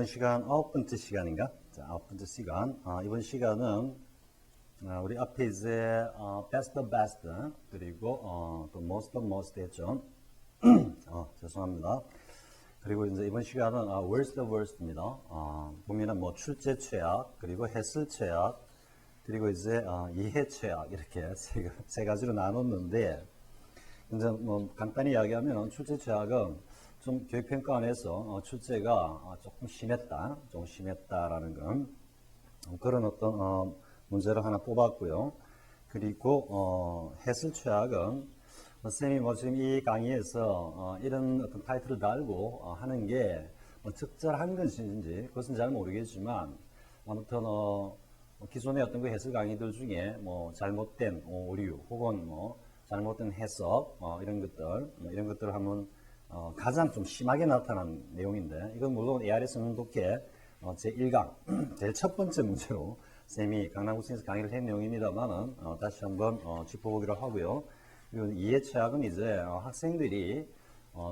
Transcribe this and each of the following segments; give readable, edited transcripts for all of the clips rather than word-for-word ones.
시간 9번째 시간인가? 자, 9번째 시간. 이번 시간은 우리 앞에 이제 best of best 그리고 또 most of most 했죠. 죄송합니다. 그리고 이제 이번 시간은 worst of worst입니다. 보면은 뭐 출제 최악, 그리고 해설 최악, 그리고 이제 이해 최악 이렇게 세 가지로 나눴는데 이제 뭐 간단히 이야기하면 출제 최악은 좀 교육평가 안에서 출제가 조금 심했다라는 건 그런 어떤 문제를 하나 뽑았고요. 그리고 해설 최악은 선생님이 뭐 지금 이 강의에서 이런 어떤 타이틀을 달고 하는 게 뭐 적절한 것인지 그것은 잘 모르겠지만 아무튼 기존의 어떤 그 해설 강의들 중에 뭐 잘못된 오류 혹은 뭐 잘못된 해석 이런 것들을 한번 가장 좀 심하게 나타난 내용인데 이건 물론 ARS 능독회 제1강 제일 첫 번째 문제로 쌤이 강남구청에서 강의를 한 내용입니다만은 다시 한번 짚어보기로 하고요. 그리고 이해 최악은 이제 학생들이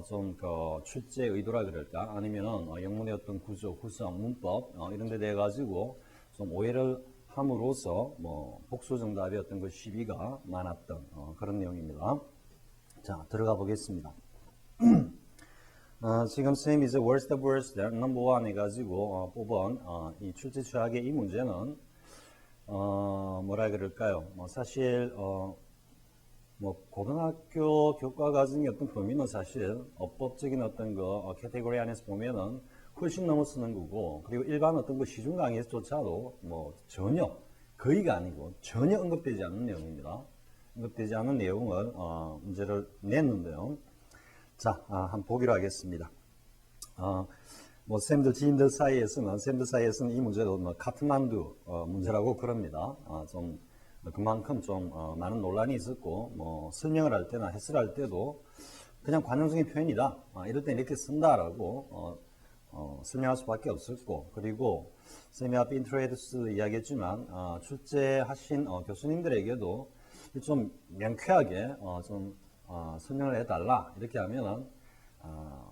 좀 그 출제 의도라 그럴까 아니면은 영문의 어떤 구조, 구성, 문법 이런 데 대해 가지고 좀 오해를 함으로써 뭐 복수 정답의 어떤 그 시비가 많았던 그런 내용입니다. 자, 들어가 보겠습니다. 지금 선생님이 이제 worst of worst number one 해가지고 뽑은 이 출제 최악의 이 문제는 뭐라 그럴까요? 사실 뭐 고등학교 교과 과정의 어떤 범위는 사실 어법적인 어떤 거 카테고리 안에서 보면은 훨씬 넘어서는 거고 그리고 일반 어떤 그 시중 강의에서조차도 뭐 전혀 거의가 아니고 전혀 언급되지 않는 내용입니다. 언급되지 않은 내용을 문제를 냈는데요. 자, 한번 보기로 하겠습니다. 뭐 지인들 사이에서는 이 문제도 뭐 카트만두 문제라고 그럽니다. 좀 그만큼 좀 많은 논란이 있었고 뭐 설명을 할 때나 해설할 때도 그냥 관용적인 표현이다. 이럴 때 이렇게 쓴다라고 설명할 수밖에 없었고 그리고 쌤이 앞에 인트로에서 이야기했지만 출제하신 교수님들에게도 좀 명쾌하게 좀 설명을 해달라 이렇게 하면은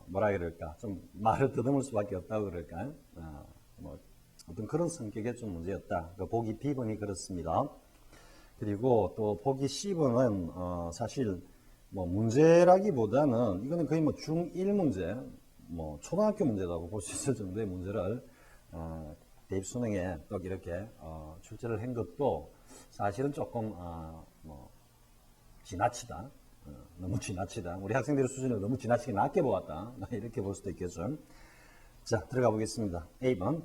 뭐라 그럴까 좀 말을 더듬을 수밖에 없다고 그럴까 뭐 어떤 그런 성격의 좀 문제였다. 그 보기 B번이 그렇습니다. 그리고 또 보기 C번은 사실 뭐 문제라기보다는 이거는 거의 뭐 중1 문제 뭐 초등학교 문제라고 볼 수 있을 정도의 문제를 대입 수능에 딱 이렇게 출제를 한 것도 사실은 조금 뭐 지나치다. 너무 지나치다. 우리 학생들의 수준을 너무 지나치게 낮게 보았다. 이렇게 볼 수도 있겠죠. 자, 들어가 보겠습니다. A번.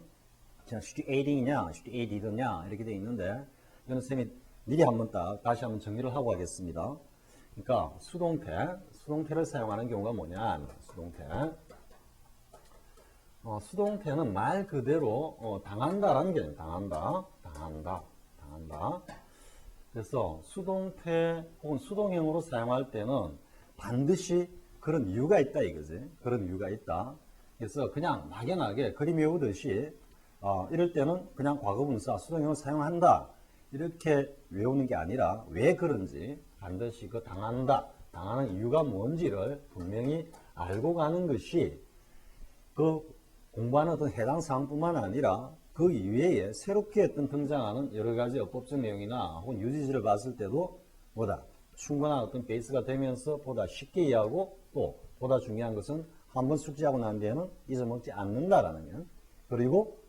자, 슈티 AD냐, 슈티 AD느냐, 이렇게 되어 있는데, 이거는 쌤이 미리 한번 다시 한번 정리를 하고 하겠습니다. 그러니까, 수동태를 사용하는 경우가 뭐냐, 수동태는 말 그대로, 당한다라는 게, 당한다. 그래서 수동태 혹은 수동형으로 사용할 때는 반드시 그런 이유가 있다 이거지. 그런 이유가 있다. 그래서 그냥 막연하게 그림 외우듯이 이럴 때는 그냥 과거분사 수동형을 사용한다. 이렇게 외우는 게 아니라 왜 그런지 반드시 그 당하는 이유가 뭔지를 분명히 알고 가는 것이 그 공부하는 어떤 해당 사항뿐만 아니라 그 이외에 새롭게 어떤 등장하는 여러 가지 어법적 내용이나 혹은 유지지를 봤을 때도 충분한 어떤 베이스가 되면서 보다 쉽게 이해하고 또 보다 중요한 것은 한번 숙지하고 난 뒤에는 잊어먹지 않는다라는 것. 그리고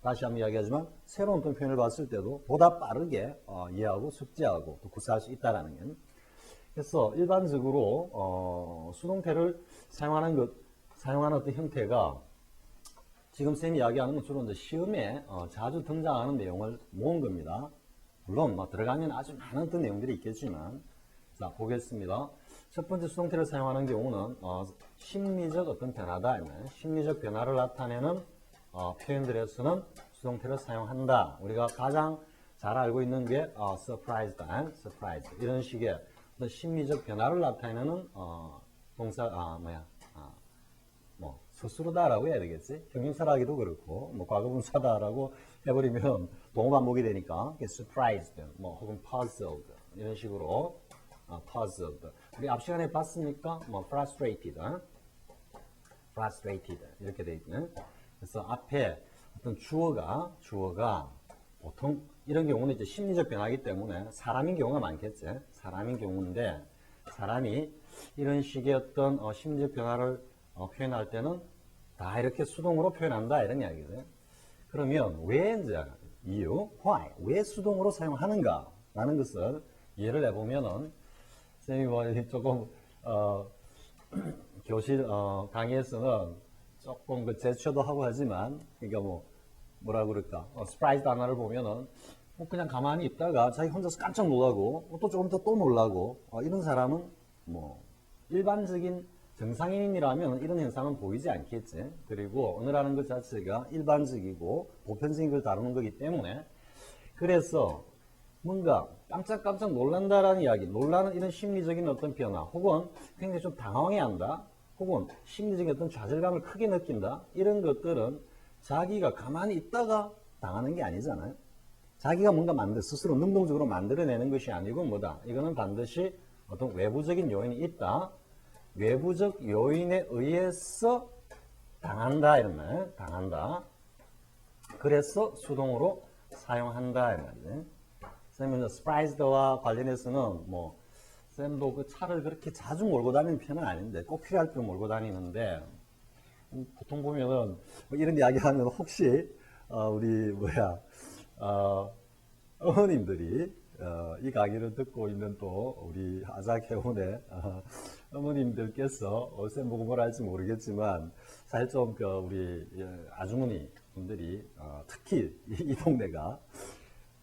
다시 한번 이야기하지만 새로운 어떤 표현을 봤을 때도 보다 빠르게 이해하고 숙지하고 또 구사할 수 있다라는 것. 그래서 일반적으로 수동태를 사용하는 어떤 형태가 지금 쌤이 이야기하는 건 주로 이제 시험에 자주 등장하는 내용을 모은 겁니다. 물론 들어가면 아주 많은 어떤 내용들이 있겠지만 자 보겠습니다. 첫 번째 수동태를 사용하는 경우는 심리적 어떤 변화다. 심리적 변화를 나타내는 표현들에서는 수동태를 사용한다. 우리가 가장 잘 알고 있는 게 surprise다. surprise 이런 식의 어떤 심리적 변화를 나타내는 동사 뭐 스스로다라고 해야 되겠지. 형용사라기도 그렇고 뭐 과거분사다라고 해버리면 동어 반복이 되니까 surprised 뭐 혹은 puzzled 이런 식으로 puzzled 우리 앞 시간에 봤으니까 뭐 frustrated 이렇게 돼 있는 그래서 앞에 어떤 주어가 보통 이런 경우는 이제 심리적 변화이기 때문에 사람인 경우가 많겠지. 사람인 경우인데 사람이 이런 식의 어떤 심리적 변화를 표현할 때는 다 이렇게 수동으로 표현한다 이런 이야기죠. 그러면 왜 이제 이유, why, 왜 수동으로 사용하는가 라는 것을 예를 내보면은 선생님이 뭐 조금 교실 강의에서는 조금 그 제스처도 하고 하지만 그러니까 뭐라 그럴까 스프라이즈 단어를 보면은 뭐 그냥 가만히 있다가 자기 혼자서 깜짝 놀라고 또 조금 더 또 놀라고 이런 사람은 뭐 일반적인 정상인이라면 이런 현상은 보이지 않겠지. 그리고 언어라는 것 자체가 일반적이고 보편적인 걸 다루는 거기 때문에 그래서 뭔가 깜짝깜짝 놀란다라는 이야기, 놀라는 이런 심리적인 어떤 변화, 혹은 굉장히 좀 당황해한다, 혹은 심리적인 어떤 좌절감을 크게 느낀다, 이런 것들은 자기가 가만히 있다가 당하는 게 아니잖아요. 자기가 뭔가 스스로 능동적으로 만들어내는 것이 아니고 뭐다? 이거는 반드시 어떤 외부적인 요인이 있다. 외부적 요인에 의해서 당한다 이런 말, 당한다. 그래서 수동으로 사용한다 이 말이지. 쌤은 스프라이즈와 관련해서는 쌤도 그 차를 그렇게 자주 몰고 다니는 편은 아닌데 꼭 필요할 때 몰고 다니는데 보통 보면은 이런 이야기 하면 혹시 우리 어머님들이 이 강의를 듣고 있는 또 우리 아자개혼의 어머님들께서 쌤 보고 뭘 할지 모르겠지만 사실 좀 우리 아주머니 분들이 특히 이 동네가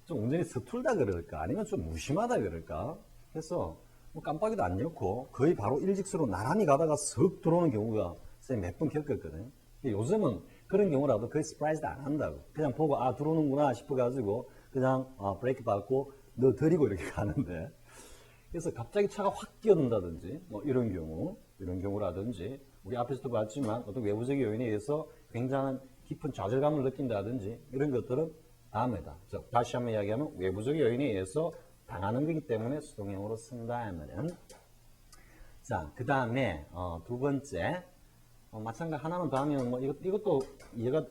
좀 운전이 서툴다 그럴까 아니면 좀 무심하다 그럴까 해서 깜빡이도 안 엮고 거의 바로 일직선으로 나란히 가다가 슥 들어오는 경우가 몇 번 겪었거든요. 요즘은 그런 경우라도 거의 스프라이즈 안 한다고 그냥 보고 들어오는구나 싶어가지고 그냥 브레이크 밟고 너 드리고 이렇게 가는데 그래서 갑자기 차가 확 끼어든다든지 이런 경우라든지 우리 앞에서도 봤지만 어떤 외부적인 요인에 의해서 굉장한 깊은 좌절감을 느낀다든지 이런 것들은 다음에다. 다시 한번 이야기하면 외부적 요인에 의해서 당하는 거기 때문에 수동형으로 쓴다 하면 자, 그 다음에 두 번째 마찬가지 하나만 더 하면 이것도 얘가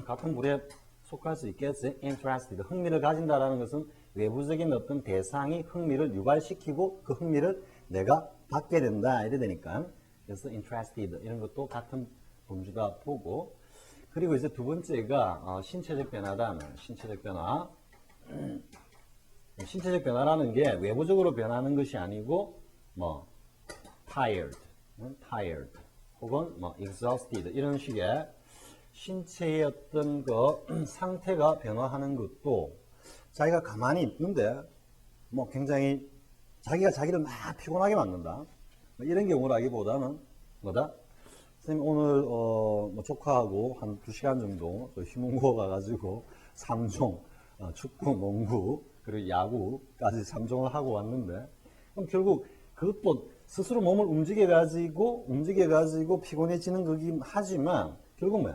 같은 부류에 속할 수 있겠지. interested, 흥미를 가진다라는 것은 외부적인 어떤 대상이 흥미를 유발시키고 그 흥미를 내가 받게 된다 이래 되니까 그래서 interested 이런 것도 같은 범주다 보고 그리고 이제 두 번째가 신체적 변화다. 신체적 변화. 신체적 변화라는 게 외부적으로 변하는 것이 아니고 tired, 혹은 exhausted 이런 식의 신체의 어떤 상태가 변화하는 것도 자기가 가만히 있는데 굉장히 자기가 자기를 막 피곤하게 만든다. 이런 경우라기보다는 선생님 오늘 조카하고 한 2시간 정도 휘문고 가가지고 3종 축구, 농구 그리고 야구까지 3종을 하고 왔는데 그럼 결국 그것도 스스로 몸을 움직여가지고 피곤해지는 거긴 하지만 결국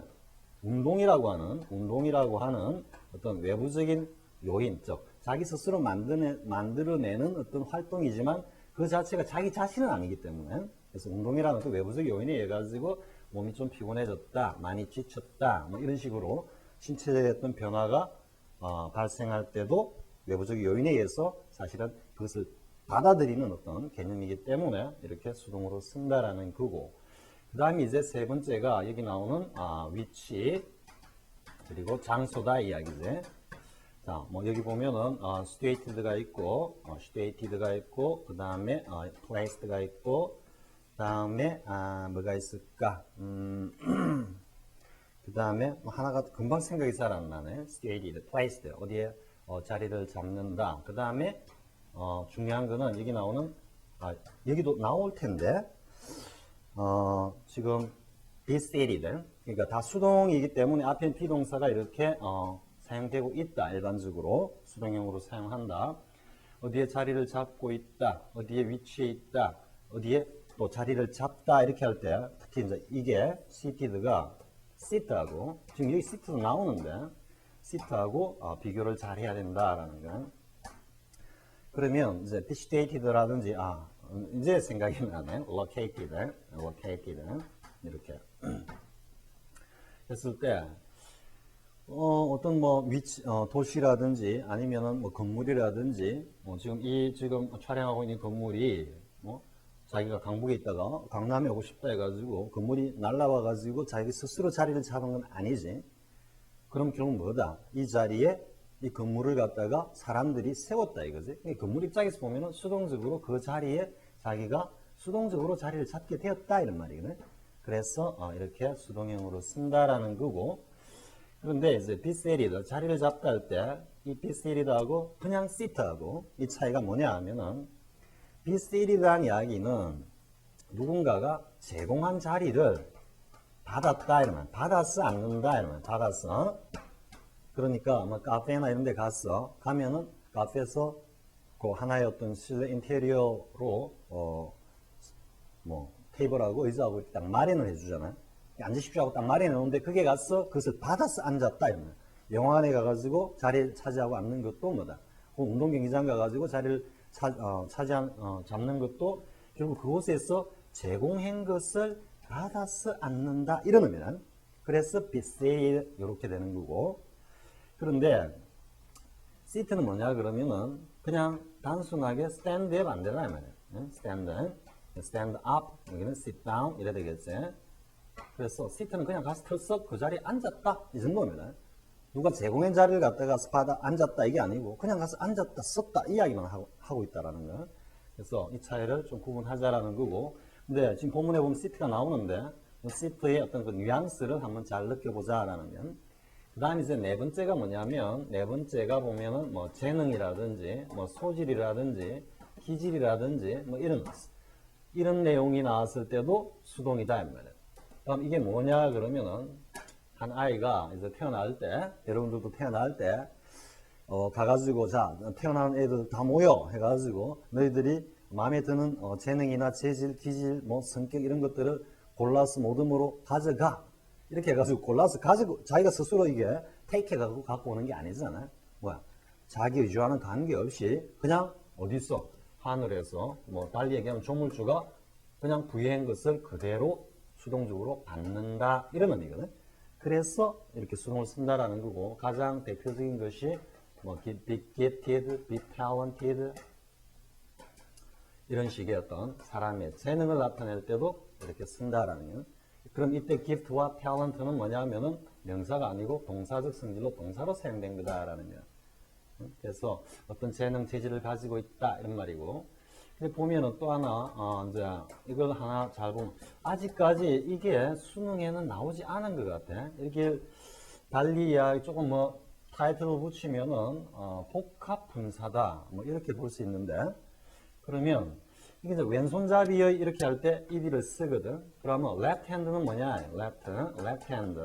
운동이라고 하는 어떤 외부적인 요인, 자기 스스로 만들어내는 어떤 활동이지만 그 자체가 자기 자신은 아니기 때문에 그래서 운동이라는 또 외부적 요인에 의해 가지고 몸이 좀 피곤해졌다, 많이 지쳤다, 이런 식으로 신체적 어떤 변화가 발생할 때도 외부적 요인에 의해서 사실은 그것을 받아들이는 어떤 개념이기 때문에 이렇게 수동으로 쓴다라는 거고 그 다음에 이제 세 번째가 여기 나오는 위치 그리고 장소다 이야기지. 자, 여기 보면은 situated가 있고 그 다음에 placed가 있고 그 다음에 뭐가 있을까? 그 다음에 하나가 금방 생각이 잘 안 나네. situated, placed 어디에 자리를 잡는다. 그 다음에 중요한 거는 여기 나오는 여기도 나올 텐데 지금 be seated 그러니까 다 수동이기 때문에 앞에 비동사가 이렇게 사용되고 있다. 일반적으로 수동형으로 사용한다. 어디에 자리를 잡고 있다. 어디에 위치해 있다. 어디에 또 자리를 잡다 이렇게 할 때 특히 이제 이게 seated가 sit하고 지금 여기 sit도 나오는데 sit하고 비교를 잘 해야 된다라는 거. 그러면 이제 situated라든지 이제 생각이 나네. located 이렇게. 했을 때 어떤 뭐 도시라든지 아니면은 뭐 건물이라든지 지금 촬영하고 있는 건물이 자기가 강북에 있다가 강남에 오고 싶다 해가지고 건물이 날라와 가지고 자기 스스로 자리를 잡은 건 아니지. 그럼 결국 뭐다? 이 자리에 이 건물을 갖다가 사람들이 세웠다 이거지. 이 건물 입장에서 보면은 수동적으로 그 자리에 자기가 수동적으로 자리를 잡게 되었다 이런 말이거든. 그래서 이렇게 수동형으로 쓴다라는 거고. 그런데 이제 be seated 자리를 잡다 할 때 이 be seated하고 그냥 sit하고 이 차이가 뭐냐 하면은 be seated한 이야기는 누군가가 제공한 자리를 받았다 이러면 받았어 않는다 이러면 받았어. 그러니까 뭐 카페나 이런 데 가면은 카페에서 그 하나의 어떤 실내 인테리어로 뭐 테이블하고 의자하고 딱 마련을 해주잖아요. 앉으십시오 하고 딱 마련해 놓는데 그게 가서 그것을 받아서 앉았다 이러면 영화관에 가가지고 자리를 차지하고 앉는 것도 뭐다. 운동 경기장 가가지고 자리를 잡는 것도 결국 그곳에서 제공한 것을 받아서 앉는다 이런 의미는. 그래서 be seated 이렇게 되는 거고. 그런데 sit는 뭐냐 그러면은 그냥 단순하게 stand up 안 되나 이 말이에요. stand up 여기는 sit down 이래 되겠지. 그래서 sit는 그냥 가서 털썩 그 자리에 앉았다 이 정도입니다. 누가 제공한 자리를 갖다가 받아 앉았다 이게 아니고 그냥 가서 앉았다 썼다 이야기만 하고 있다라는 거. 그래서 이 차이를 좀 구분하자라는 거고. 근데 지금 본문에 보면 sit가 나오는데 sit의 어떤 그 뉘앙스를 한번 잘 느껴보자라는 거. 그 다음에 이제 네 번째가 뭐냐면, 네 번째가 보면은 뭐 재능이라든지, 뭐 소질이라든지, 기질이라든지, 뭐 이런 내용이 나왔을 때도 수동이다, 이 말이에요. 그럼 이게 뭐냐, 그러면은, 한 아이가 이제 태어날 때, 여러분들도 태어날 때, 가가지고, 자, 태어나는 애들 다 모여 해가지고, 너희들이 마음에 드는 재능이나 재질, 기질, 뭐 성격 이런 것들을 골라서 모듬으로 가져가. 이렇게 해가지고 골라서 가지고 자기가 스스로 이게 테이크해가지고 갖고 오는 게 아니잖아. 뭐야? 자기 의지와는 관계없이 그냥 어디서 하늘에서 뭐 달리 얘기하면 조물주가 그냥 부여한 것을 그대로 수동적으로 받는다 이런 의미거든. 그래서 이렇게 수동을 쓴다라는 거고 가장 대표적인 것이 뭐 be gifted, be talented 이런 식의 어떤 사람의 재능을 나타낼 때도 이렇게 쓴다라는 거. 그럼 이때 gift와 talent는 뭐냐면은 명사가 아니고 동사적 성질로 동사로 사용된 거다라는 거야. 그래서 어떤 재능, 재질을 가지고 있다 이런 말이고. 근데 보면은 또 하나 이제 이걸 하나 잘 보면 아직까지 이게 수능에는 나오지 않은 것 같아. 이렇게 달리 이야기 조금 뭐 타이틀을 붙이면은 복합 분사다 뭐 이렇게 볼 수 있는데 그러면 이게 이제 왼손잡이의 이렇게 할 때 ed를 쓰거든. 그러면 left hand는 뭐냐? left hand.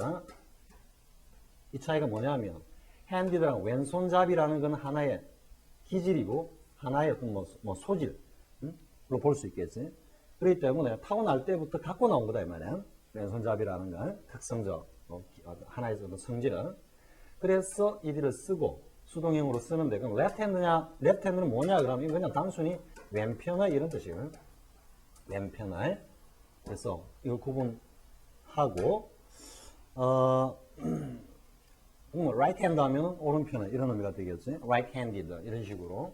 이 차이가 뭐냐면 hand이랑 왼손잡이라는 건 하나의 기질이고 하나의 어떤 뭐 소질로 볼 수 있겠지. 그렇기 때문에 타고날 때부터 갖고 나온 거다 이 말이야. 왼손잡이라는 건 특성적 하나의 성질은. 그래서 ed를 쓰고 수동형으로 쓰는데 그럼 left hand는 뭐냐? 그러면 그냥 단순히 왼편의 이런 뜻이에요. 왼편의. 그래서 이걸 구분하고 right hand 하면 오른편의 이런 의미가 되겠지. right handed 이런 식으로.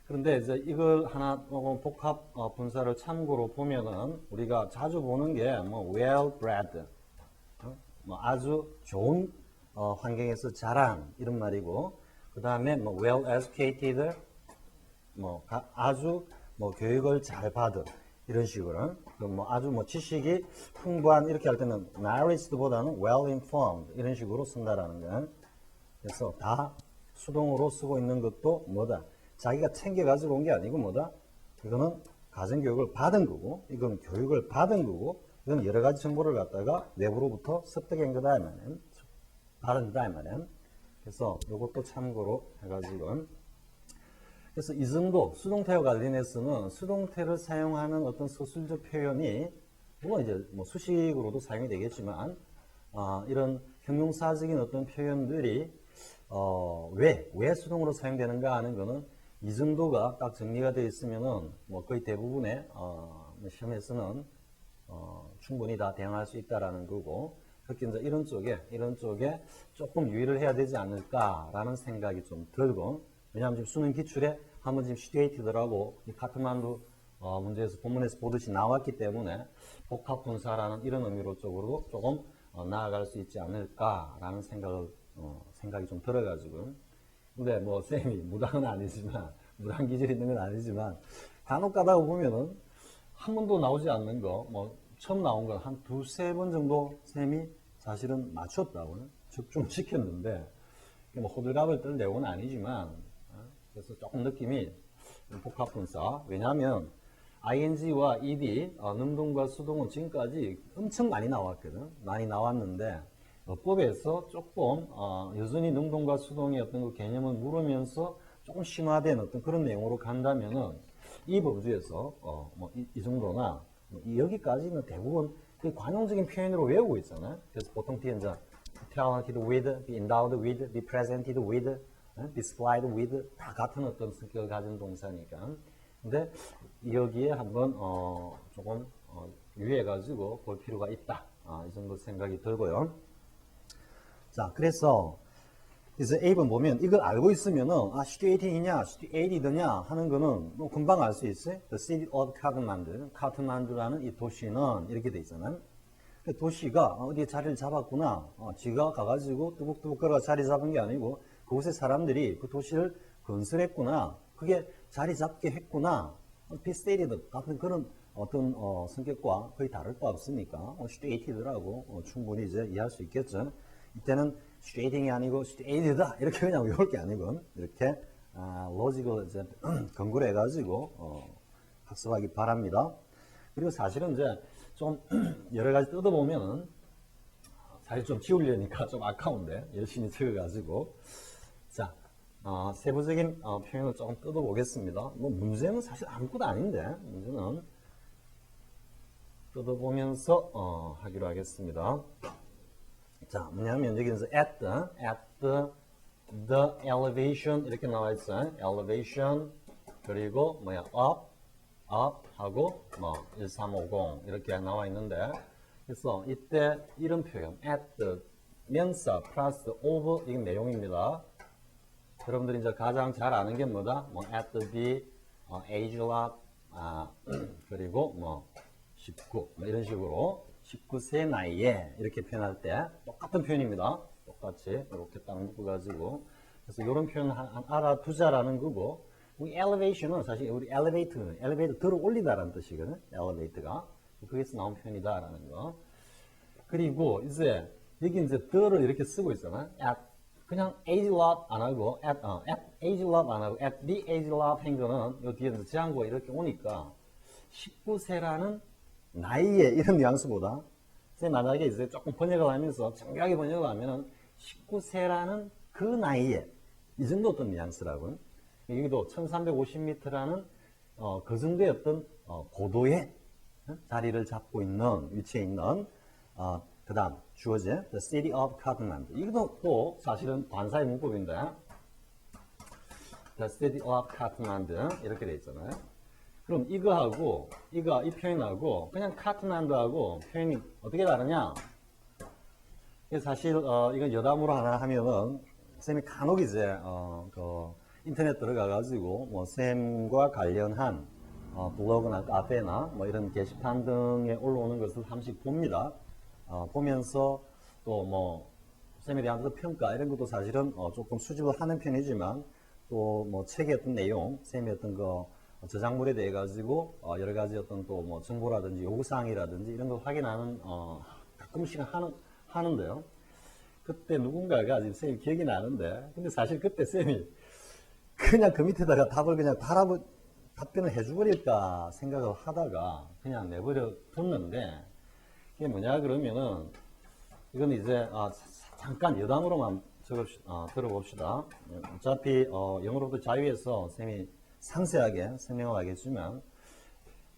그런데 이제 이걸 하나 복합 분사를 참고로 보면은 우리가 자주 보는 게 뭐 well bred, 뭐 아주 좋은 환경에서 자란 이런 말이고, 그 다음에 뭐 well educated, 뭐 아주 뭐 교육을 잘 받은 이런 식으로 뭐 아주 뭐 지식이 풍부한 이렇게 할 때는 knowledge보다는 well informed 이런 식으로 쓴다라는 거. 그래서 다 수동으로 쓰고 있는 것도 뭐다? 자기가 챙겨 가지고 온 게 아니고 뭐다? 이거는 가정교육을 받은 거고, 이거는 교육을 받은 거고, 이건 여러 가지 정보를 갖다가 외부로부터 습득한 거다 이 말이야. 받은 거다 이 말이야. 그래서 이것도 참고로 해가지고. 그래서 이 정도 수동태와 관련해서는 수동태를 사용하는 어떤 서술적 표현이 물론 이제 뭐 수식으로도 사용이 되겠지만 이런 형용사적인 어떤 표현들이 왜 수동으로 사용되는가 하는 거는 이 정도가 딱 정리가 되어 있으면은 뭐 거의 대부분의 시험에서는 충분히 다 대응할 수 있다라는 거고, 특히 이제 이런 쪽에 조금 유의를 해야 되지 않을까라는 생각이 좀 들고, 왜냐하면 지금 수능 기출에 한번 지금 시츄에이티드라고 이 카트만두 문제에서 본문에서 보듯이 나왔기 때문에 복합분사라는 이런 의미로 쪽으로 조금 나아갈 수 있지 않을까라는 생각이 좀 들어가지고. 근데 뭐 쌤이 무당은 아니지만, 무당 기질이 있는 건 아니지만, 간혹 가다가 보면은 한 번도 나오지 않는 거, 뭐 처음 나온 건 한 두세 번 정도 쌤이 사실은 맞췄다고요. 적중시켰는데, 뭐 호들갑을 떨 내용은 아니지만, 그래서 조금 느낌이 복합분사. 왜냐하면 ing와 ed, 능동과 수동은 지금까지 엄청 많이 나왔거든. 많이 나왔는데 어법에서 조금 여전히 능동과 수동의 어떤 그 개념을 물으면서 조금 심화된 어떤 그런 내용으로 간다면은 이 범주에서 이 정도나 여기까지는 대부분 그 관용적인 표현으로 외우고 있잖아요. 그래서 보통 뒤에 이제 talented with, be endowed with, be presented with, displayed with 다 같은 어떤 성격을 가진 동사니까. 근데 여기에 한번 조금 유의해가지고 볼 필요가 있다. 이 정도 생각이 들고요. 자, 그래서 이제 A번 보면 이걸 알고 있으면은 situating이냐, situated냐 하는 거는 뭐 금방 알 수 있어요. The city of Kathmandu, 카트만두라는 이 도시는 이렇게 돼 있잖아요. 도시가 어디에 자리를 잡았구나. 지가 가가지고 뚜벅뚜벅 걸어 자리 잡은 게 아니고 그곳의 사람들이 그 도시를 건설했구나. 그게 자리 잡게 했구나. 비슷해리드 같은 그런 어떤 성격과 거의 다를 바 없으니까 situated라고 충분히 이제 이해할 수 있겠죠. 이때는 situating이 아니고 situated다 이렇게 그냥 외울 게 아니고 이렇게 로직을 이제 근거로 해가지고 학습하기 바랍니다. 그리고 사실은 이제 좀 여러 가지 뜯어보면은 사실 좀 지우려니까 좀 아까운데 열심히 적어가지고 자 세부적인 표현을 조금 뜯어보겠습니다. 뭐 문제는 사실 아무것도 아닌데 문제는 뜯어보면서 하기로 하겠습니다. 자 뭐냐면 여기서 at the elevation 이렇게 나와 있어요. elevation 그리고 뭐야 up 하고 뭐 1350 이렇게 나와 있는데 그래서 이때 이런 표현 at the 명사 플러스 of 이게 내용입니다. 여러분들이 이제 가장 잘 아는 게 뭐다? 뭐 at the age of 그리고 뭐 19 뭐 이런 식으로 19세 나이에 이렇게 표현할 때 똑같은 표현입니다. 똑같이 이렇게 딱 묶어가지고 그래서 이런 표현 알아두자라는 거고 우리 elevation은 사실 우리 엘리베이터 들어 올리다라는 뜻이거든. 엘리베이터가 거기서 나온 표현이다라는 거. 그리고 이제 여기 이제 the를 이렇게 쓰고 있잖아. at 그냥 age love 안 하고 at age love 안 하고 at the age love 한 거는 요 뒤에 이제 지향구가 이렇게 오니까 19세라는 나이에 이런 뉘앙스보다 만약에 이제 조금 번역을 하면서 정교하게 번역을 하면은 19세라는 그 나이에 이 정도 어떤 뉘앙스라고요. 여기도 1350m라는 그 정도의 어떤 고도의 자리를 잡고 있는 위치에 있는 그 다음 주어진 The City of Kathmandu 이것도 또 사실은 관사의 문법인데 The City of Kathmandu 이렇게 돼 있잖아요. 그럼 이거하고 이 표현하고 그냥 카트만두하고 표현이 어떻게 다르냐? 사실 이건 여담으로 하나 하면은 쌤이 간혹 이제 그 인터넷 들어가 가지고 뭐 쌤과 관련한 블로그나 카페나 뭐 이런 게시판 등에 올라오는 것을 한 번씩 봅니다. 보면서 또 뭐 쌤에 대한 그 평가 이런 것도 사실은 조금 수집을 하는 편이지만 또 뭐 책의 어떤 내용, 쌤의 어떤 거 저작물에 대해 가지고 여러 가지 어떤 또 뭐 정보라든지 요구사항이라든지 이런 걸 확인하는 가끔씩 하는데요. 그때 누군가가 지금 쌤이 기억이 나는데 근데 사실 그때 쌤이 그냥 그 밑에다가 답을 그냥 답변을 해줘버릴까 생각을 하다가 그냥 내버려 뒀는데 이게 뭐냐 그러면은 이건 이제 잠깐 여담으로만 들어봅시다. 어차피 영어로부터 자유에서 쌤이 상세하게 설명을 하겠지만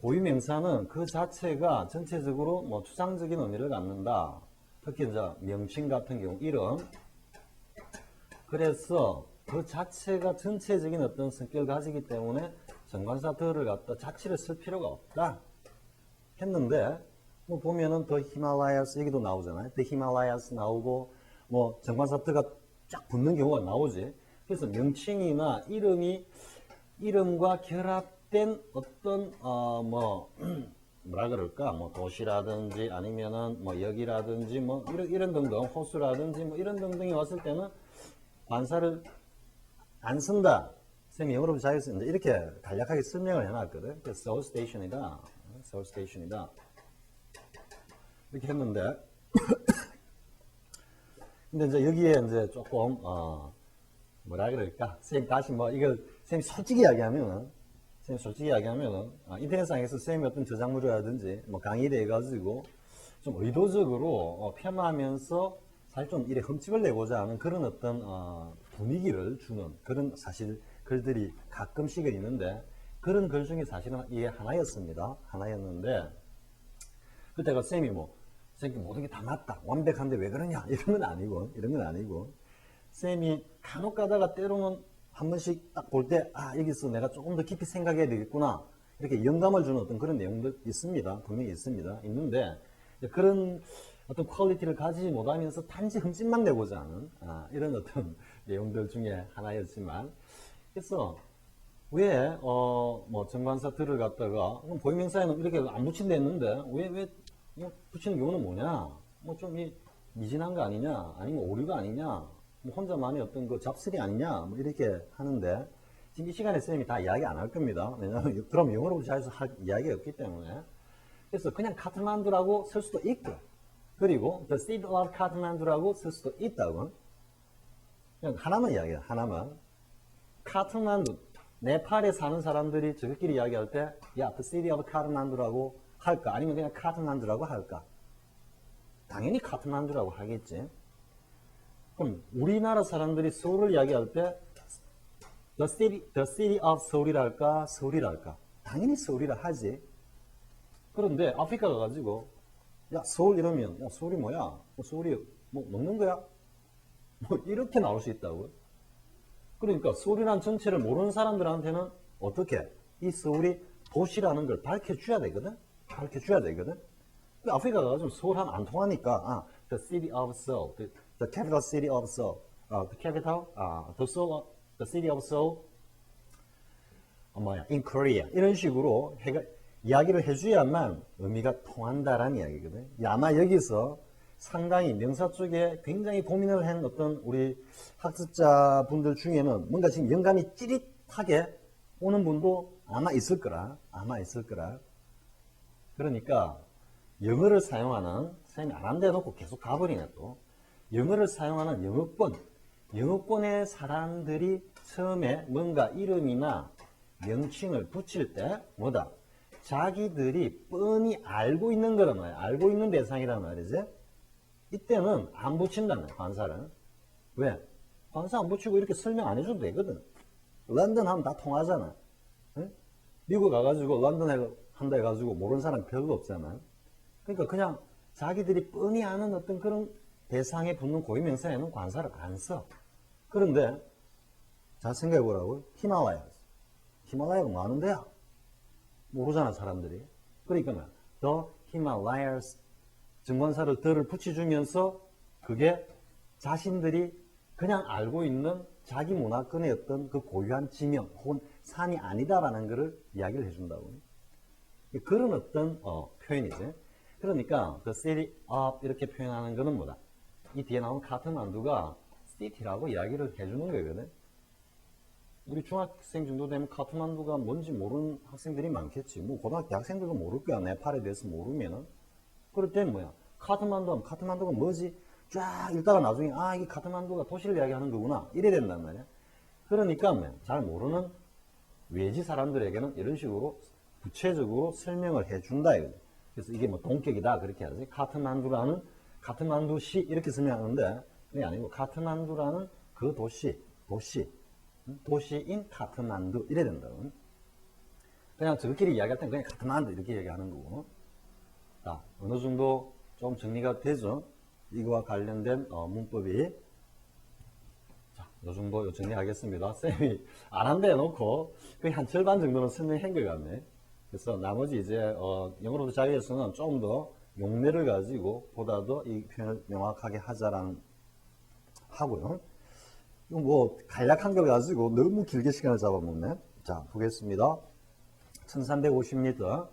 고유명사는 그 자체가 전체적으로 뭐 추상적인 의미를 갖는다. 특히 이제 명칭 같은 경우 이름 그래서 그 자체가 전체적인 어떤 성격을 가지기 때문에 정관사 더를 갖다 자체를 쓸 필요가 없다 했는데 뭐 보면은 더 히말라야스 얘기도 나오잖아요. 더 히말라야스 나오고 뭐 정관사태가 쫙 붙는 경우가 나오지. 그래서 명칭이나 이름과 결합된 어떤 뭐 뭐라 그럴까 뭐 도시라든지 아니면은 뭐 역이라든지 뭐 이런 등등 호수라든지 뭐 이런 등등이 왔을 때는 관사를 안 쓴다. 쌤이 영어로 자기서 이제 이렇게 간략하게 설명을 해놨거든. 그래서 서울 스테이션이다. 서울 스테이션이다. 이렇게 했는데 근데 이제 여기에 이제 조금 뭐라 그럴까 쌤 다시 뭐 이거 쌤 솔직히 이야기하면은 인터넷상에서 쌤이 어떤 저작물이라든지 뭐 강의를 해가지고 좀 의도적으로 폄하하면서 사실 좀 이래 흠집을 내고자 하는 그런 어떤 분위기를 주는 그런 사실 글들이 가끔씩은 있는데 그런 글 중에 사실은 이게 하나였는데 그때가 쌤이 모든 게 다 맞다 완벽한데 왜 그러냐 이런 건 아니고 쌤이 간혹 가다가 때로는 한 번씩 딱 볼 때 여기서 내가 조금 더 깊이 생각해야 되겠구나 이렇게 영감을 주는 어떤 그런 내용들 있습니다. 분명히 있는데 그런 어떤 퀄리티를 가지지 못하면서 단지 흠집만 내고자 하는 이런 어떤 내용들 중에 하나였지만 그래서 왜 뭐 정관사들을 갖다가 보임행사에는 이렇게 안 붙인다 했는데 왜 뭐 붙이는 경우는 뭐냐 뭐 좀 미진한 거 아니냐 아니면 오류가 아니냐 뭐 혼자만의 어떤 그 잡스리 아니냐 뭐 이렇게 하는데 지금 이 시간에 선생님이 다 이야기 안 할 겁니다. 왜냐하면 그럼 영어로 잘해서 할 이야기가 없기 때문에 그래서 그냥 카트만두라고 쓸 수도 있고 그리고 The City of Kathmandu라고 쓸 수도 있다고 그냥 하나만 이야기해 하나만 카트만두 네팔에 사는 사람들이 저희끼리 이야기할 때 야, The City of Kathmandu라고 할까 아니면 그냥 카트만두라고 할까 당연히 카트만두라고 하겠지. 그럼 우리나라 사람들이 서울을 이야기할 때 The City of Seoul이라 할까 서울이라 할까 당연히 서울이라 하지. 그런데 아프리카 가가지고 야 서울 이러면 야 서울이 뭐야 서울이 뭐 먹는 거야 뭐 이렇게 나올 수 있다고. 그러니까 서울이라는 전체를 모르는 사람들한테는 어떻게 이 서울이 도시라는 걸 밝혀줘야 되거든. 아프리카 가가지고 서울 하면 안 통하니까 the city of Seoul, the capital city of Seoul, the city of Seoul, in Korea 이런 식으로 이야기를 해줘야만 의미가 통한다라는 이야기거든. 아마 여기서 상당히 명사 쪽에 굉장히 고민을 한 어떤 우리 학습자분들 중에는 뭔가 지금 영감이 찌릿하게 오는 분도 아마 있을 거라. 그러니까 영어를 사용하는 선생님이 안 한데 놓고 계속 가버리네 또. 영어를 사용하는 영어권의 사람들이 처음에 뭔가 이름이나 명칭을 붙일 때 뭐다? 자기들이 뻔히 알고 있는 거란 말이야. 알고 있는 대상이란 말이지. 이때는 안 붙인다는 거야, 관사는. 왜? 관사 안 붙이고 이렇게 설명 안 해줘도 되거든. 런던 하면 다 통하잖아. 응? 미국 가가지고 런던 한다 해가지고 모르는 사람 별로 없잖아. 그러니까 그냥 자기들이 뻔히 아는 어떤 그런 대상에 붙는 고유명사에는 관사를 안 써. 그런데 잘 생각해 보라고. 히말라야가 뭐 하는 데야? 모르잖아 사람들이. 그러니까 The Himalayas 증권사를 더를 붙여주면서 그게 자신들이 그냥 알고 있는 자기 문화권의 어떤 그 고유한 지명 혹은 산이 아니다라는 것을 이야기를 해준다고. 그런 어떤 표현이지. 그러니까 the city of 이렇게 표현하는 것은 뭐다? 이 뒤에 나온 카트만두가 city라고 이야기를 해주는 거거든. 우리 중학생 정도 되면 카트만두가 뭔지 모르는 학생들이 많겠지. 뭐 고등학교 학생들도 모를 거야. 네팔에 대해서 모르면은. 그럴 때는 뭐야? 카트만두가 뭐지? 쫙 읽다가 나중에 이게 카트만두가 도시를 이야기하는 거구나. 이래 된단 말이야. 그러니까 뭐야? 잘 모르는 외지 사람들에게는 이런 식으로 구체적으로 설명을 해준다. 이거지. 그래서 이게 뭐 동격이다. 그렇게 하지. 카트만두시 이렇게 설명하는데 그게 아니고 카트만두라는 그 도시인 카트만두 이래 된다고. 그냥 저희끼리 이야기할 땐 그냥 카트만두 이렇게 얘기하는 거고. 자, 어느 정도 좀 정리가 되죠? 이거와 관련된 문법이. 자, 이 정도 정리하겠습니다. 쌤이 안 한다 해놓고 거의 한 절반 정도는 설명한 것 같네. 그래서 나머지 이제 영어로도 자유에서는 좀 더 용례를 가지고 보다 더 이 표현을 명확하게 하자라는 하고요. 이거 뭐 간략한 걸 가지고 너무 길게 시간을 잡아먹네. 자, 보겠습니다. 1350m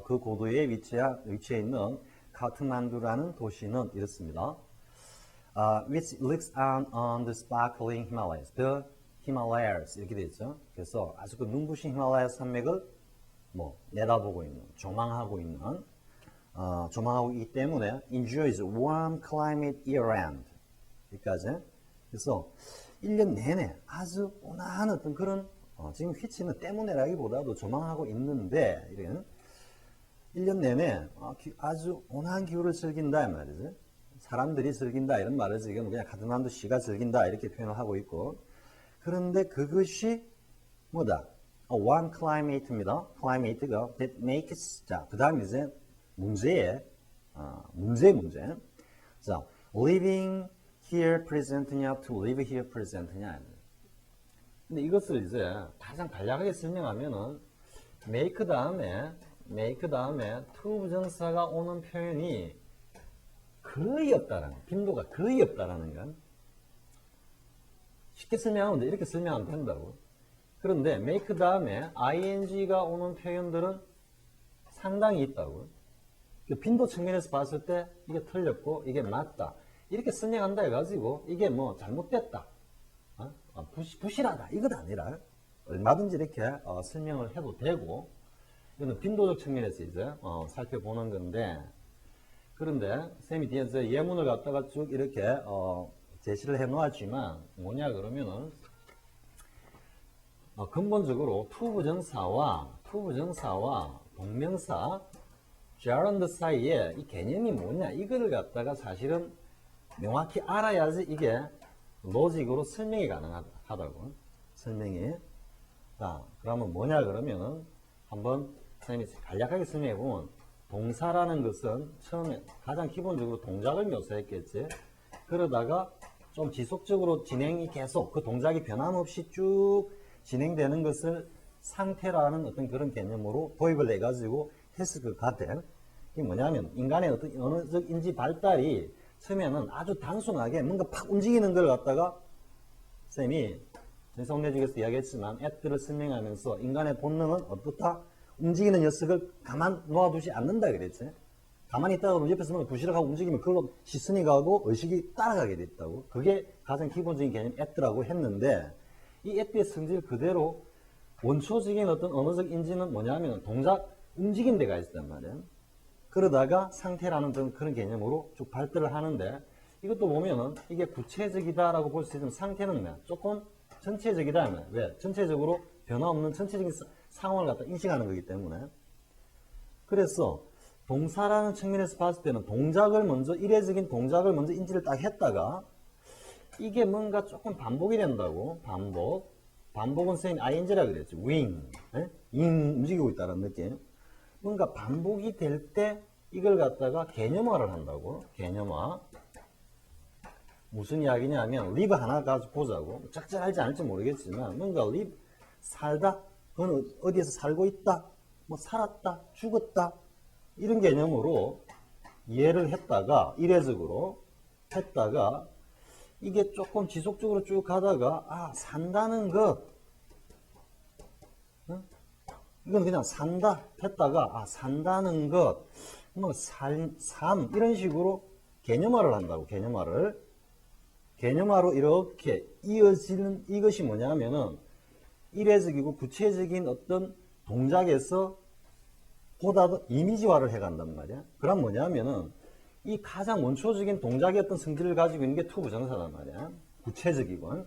그 고도에 위치해 있는 카트만두라는 도시는 이렇습니다. Which looks out on the sparkling Himalayas, the Himalayas 이렇게 되어 있죠. 그래서 아주 그 눈부신 히말라야 산맥을 뭐 내다보고 있는, 조망하고 있기 때문에 enjoys warm climate year-round. 여기까지. 그래서 1년 내내 아주 온화한 어떤 그런 지금 휘치는 때문에라기보다도 조망하고 있는데 이런 1년 내내 아주 온화한 기후를 즐긴다 이 말이지. 사람들이 즐긴다 이런 말을 지금 그냥 카트만두 시가 즐긴다 이렇게 표현을 하고 있고, 그런데 그것이 뭐다? warm climate입니다. climate가 that makes, 자, 그 다음 이제 문제. 자, living here present냐 to live here present냐. 근데 이것을 이제 가장 간략하게 설명하면은 make 다음에 to 부정사가 오는 표현이 거의 없다라는, 빈도가 거의 없다라는 건 쉽게 설명하면 이렇게 설명하면 된다고. 그런데 make 다음에 ing가 오는 표현들은 상당히 있다고. 빈도 측면에서 봤을 때 이게 틀렸고 이게 맞다 이렇게 설명한다 해가지고 이게 뭐 잘못됐다, 부실하다 이건 아니라 얼마든지 이렇게 설명을 해도 되고, 이거는 빈도적 측면에서 이제 살펴보는 건데, 그런데 쌤이 뒤에서 예문을 갖다가 쭉 이렇게 제시를 해 놓았지만 뭐냐 그러면은 근본적으로 투부정사와 동명사 gerund 사이에 이 개념이 뭐냐 이거를 갖다가 사실은 명확히 알아야지 이게 로직으로 설명이 가능하다고. 설명이. 자, 그러면 뭐냐 그러면은 한번 선생님이 간략하게 설명해 보면, 동사라는 것은 처음에 가장 기본적으로 동작을 묘사했겠지. 그러다가 좀 지속적으로 진행이 계속 그 동작이 변함없이 쭉 진행되는 것을 상태라는 어떤 그런 개념으로 도입을 해가지고 했을 것 같아. 이게 뭐냐면 인간의 어떤 언어적 인지 발달이 처음에는 아주 단순하게 뭔가 팍 움직이는 걸 갖다가 쌤이 전성내적에서 이야기했지만 앱들을 설명하면서 인간의 본능은 어떻다? 움직이는 녀석을 가만 놓아두지 않는다 그랬지. 가만히 있다가 옆에서 뭔가 부시락하고 움직이면 그걸로 시선이 가고 의식이 따라가게 됐다고. 그게 가장 기본적인 개념 앱들라고 했는데, 이 앱의 성질 그대로 원초적인 어떤 언어적 인지는 뭐냐면 동작 움직인 데가 있단 말이야. 그러다가 상태라는 그런 개념으로 쭉 발달을 하는데, 이것도 보면은 이게 구체적이다라고 볼 수 있는 상태는 조금 전체적이다. 왜? 전체적으로 변화 없는 전체적인 상황을 갖다 인식하는 거기 때문에. 그래서 동사라는 측면에서 봤을 때는 동작을 먼저, 이례적인 동작을 먼저 인지를 딱 했다가 이게 뭔가 조금 반복이 된다고. 반복은 선생님이 ing라 그랬죠. wing. 움직이고 있다는 느낌. 뭔가 반복이 될 때 이걸 갖다가 개념화를 한다고. 개념화. 무슨 이야기냐면 live 하나 가지고 보자고. 적절할지 않을지 모르겠지만 뭔가 live, 살다, 그건 어디에서 살고 있다, 뭐 살았다, 죽었다 이런 개념으로 이해를 했다가, 이례적으로 했다가 이게 조금 지속적으로 쭉 가다가 산다는 것, 이건 그냥 산다 했다가 산다는 것, 뭐 삶 이런 식으로 개념화를 한다고. 개념화로 이렇게 이어지는 이것이 뭐냐면은 이례적이고 구체적인 어떤 동작에서 보다 더 이미지화를 해간단 말이야. 그럼 뭐냐면은 이 가장 원초적인 동작의 어떤 성질을 가지고 있는 게 투부정사단 말이야. 구체적이고.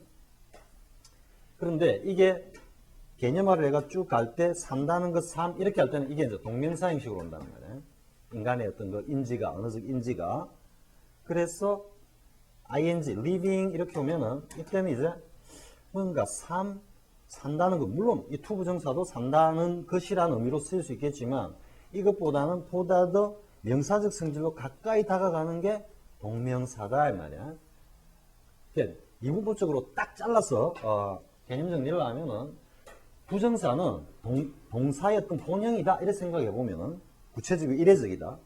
그런데 이게 개념화를 해가 쭉 갈 때 산다는 것, 삶 이렇게 할 때는 이게 이제 동명사 형식으로 온단 말이야. 인간의 어떤 그 인지가, 언어적 인지가. 그래서 ing, living 이렇게 오면은 이때는 이제 뭔가 산다는 것, 물론 이 투부정사도 산다는 것이라는 의미로 쓰일 수 있겠지만 이것보다는 보다 더 명사적 성질로 가까이 다가가는 게 동명사다 이 말이야. 이분법적으로 딱 잘라서 개념 정리를 하면은 부정사는 동사의 어떤 본형이다 이렇게 생각해 보면은 구체적이고 이례적이다.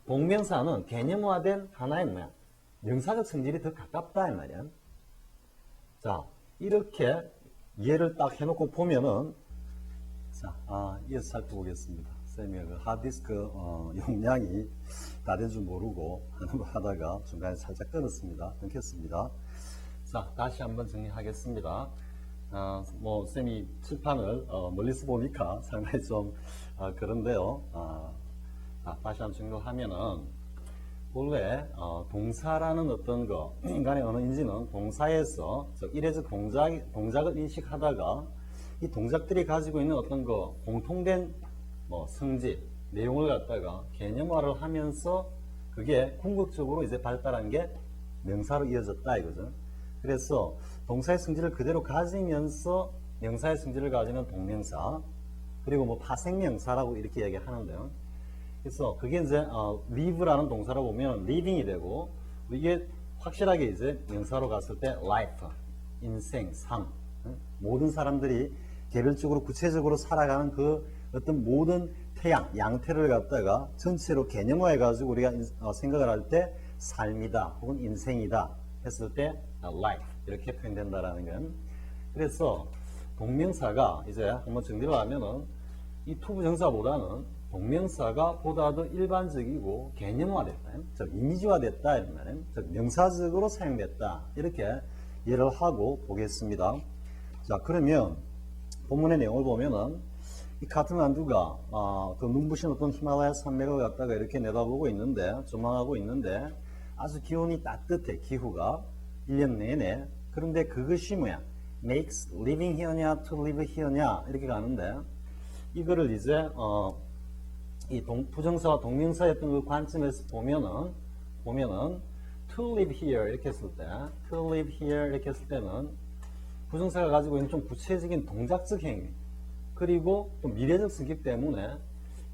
동명사는 개념화된 하나의 뭐야? 명사적 성질이 더 가깝다 이 말이야. 자, 이렇게 예를 딱 해놓고 보면은 자, 이어서 살펴보겠습니다. 쌤이 그 하드디스크 용량이 다 된 줄 모르고 하다가 중간에 살짝 끊었습니다. 끊겼습니다. 자, 다시 한번 정리하겠습니다. 뭐 쌤이 칠판을 멀리서 보니까 상당히 좀 그런데요. 다시 한번 정리하면은 본래 동사라는 어떤 거 인간의 언어인지는 동사에서 이래적 동작을 인식하다가 이 동작들이 가지고 있는 어떤 거 공통된 뭐 성질 내용을 갖다가 개념화를 하면서 그게 궁극적으로 이제 발달한 게 명사로 이어졌다 이거죠. 그래서 동사의 성질을 그대로 가지면서 명사의 성질을 가지는 동명사, 그리고 뭐 파생명사라고 이렇게 얘기하는데요. 그래서 그게 이제 live라는 동사로 보면 living이 되고, 이게 확실하게 이제 명사로 갔을 때 life, 인생, 삶, 모든 사람들이 개별적으로 구체적으로 살아가는 그 어떤 모든 태양, 양태를 갖다가 전체로 개념화해 가지고 우리가 생각을 할 때 삶이다 혹은 인생이다 했을 때 life 이렇게 표현된다라는 건, 그래서 동명사가 이제 한번 정리를 하면은 이 투부정사보다는 동명사가 보다 더 일반적이고 개념화됐다, 즉 이미지화됐다 이런 말은, 즉 명사적으로 사용됐다 이렇게 이해를 하고 보겠습니다. 자, 그러면 본문의 내용을 보면은 이 카트만두가 그 눈부신 어떤 히말라야 산맥을 갖다가 이렇게 내다보고 있는데, 조망하고 있는데 아주 기온이 따뜻해, 기후가 1년 내내. 그런데 그것이 뭐야? makes living here냐 to live here냐 이렇게 가는데, 이거를 이제 이 부정사와 동명사였던 그 관점에서 보면은 to live here 이렇게 했을 때, to live here 이렇게 했을 때는 부정사가 가지고 있는 좀 구체적인 동작적 행위, 그리고 또 미래적 성격 때문에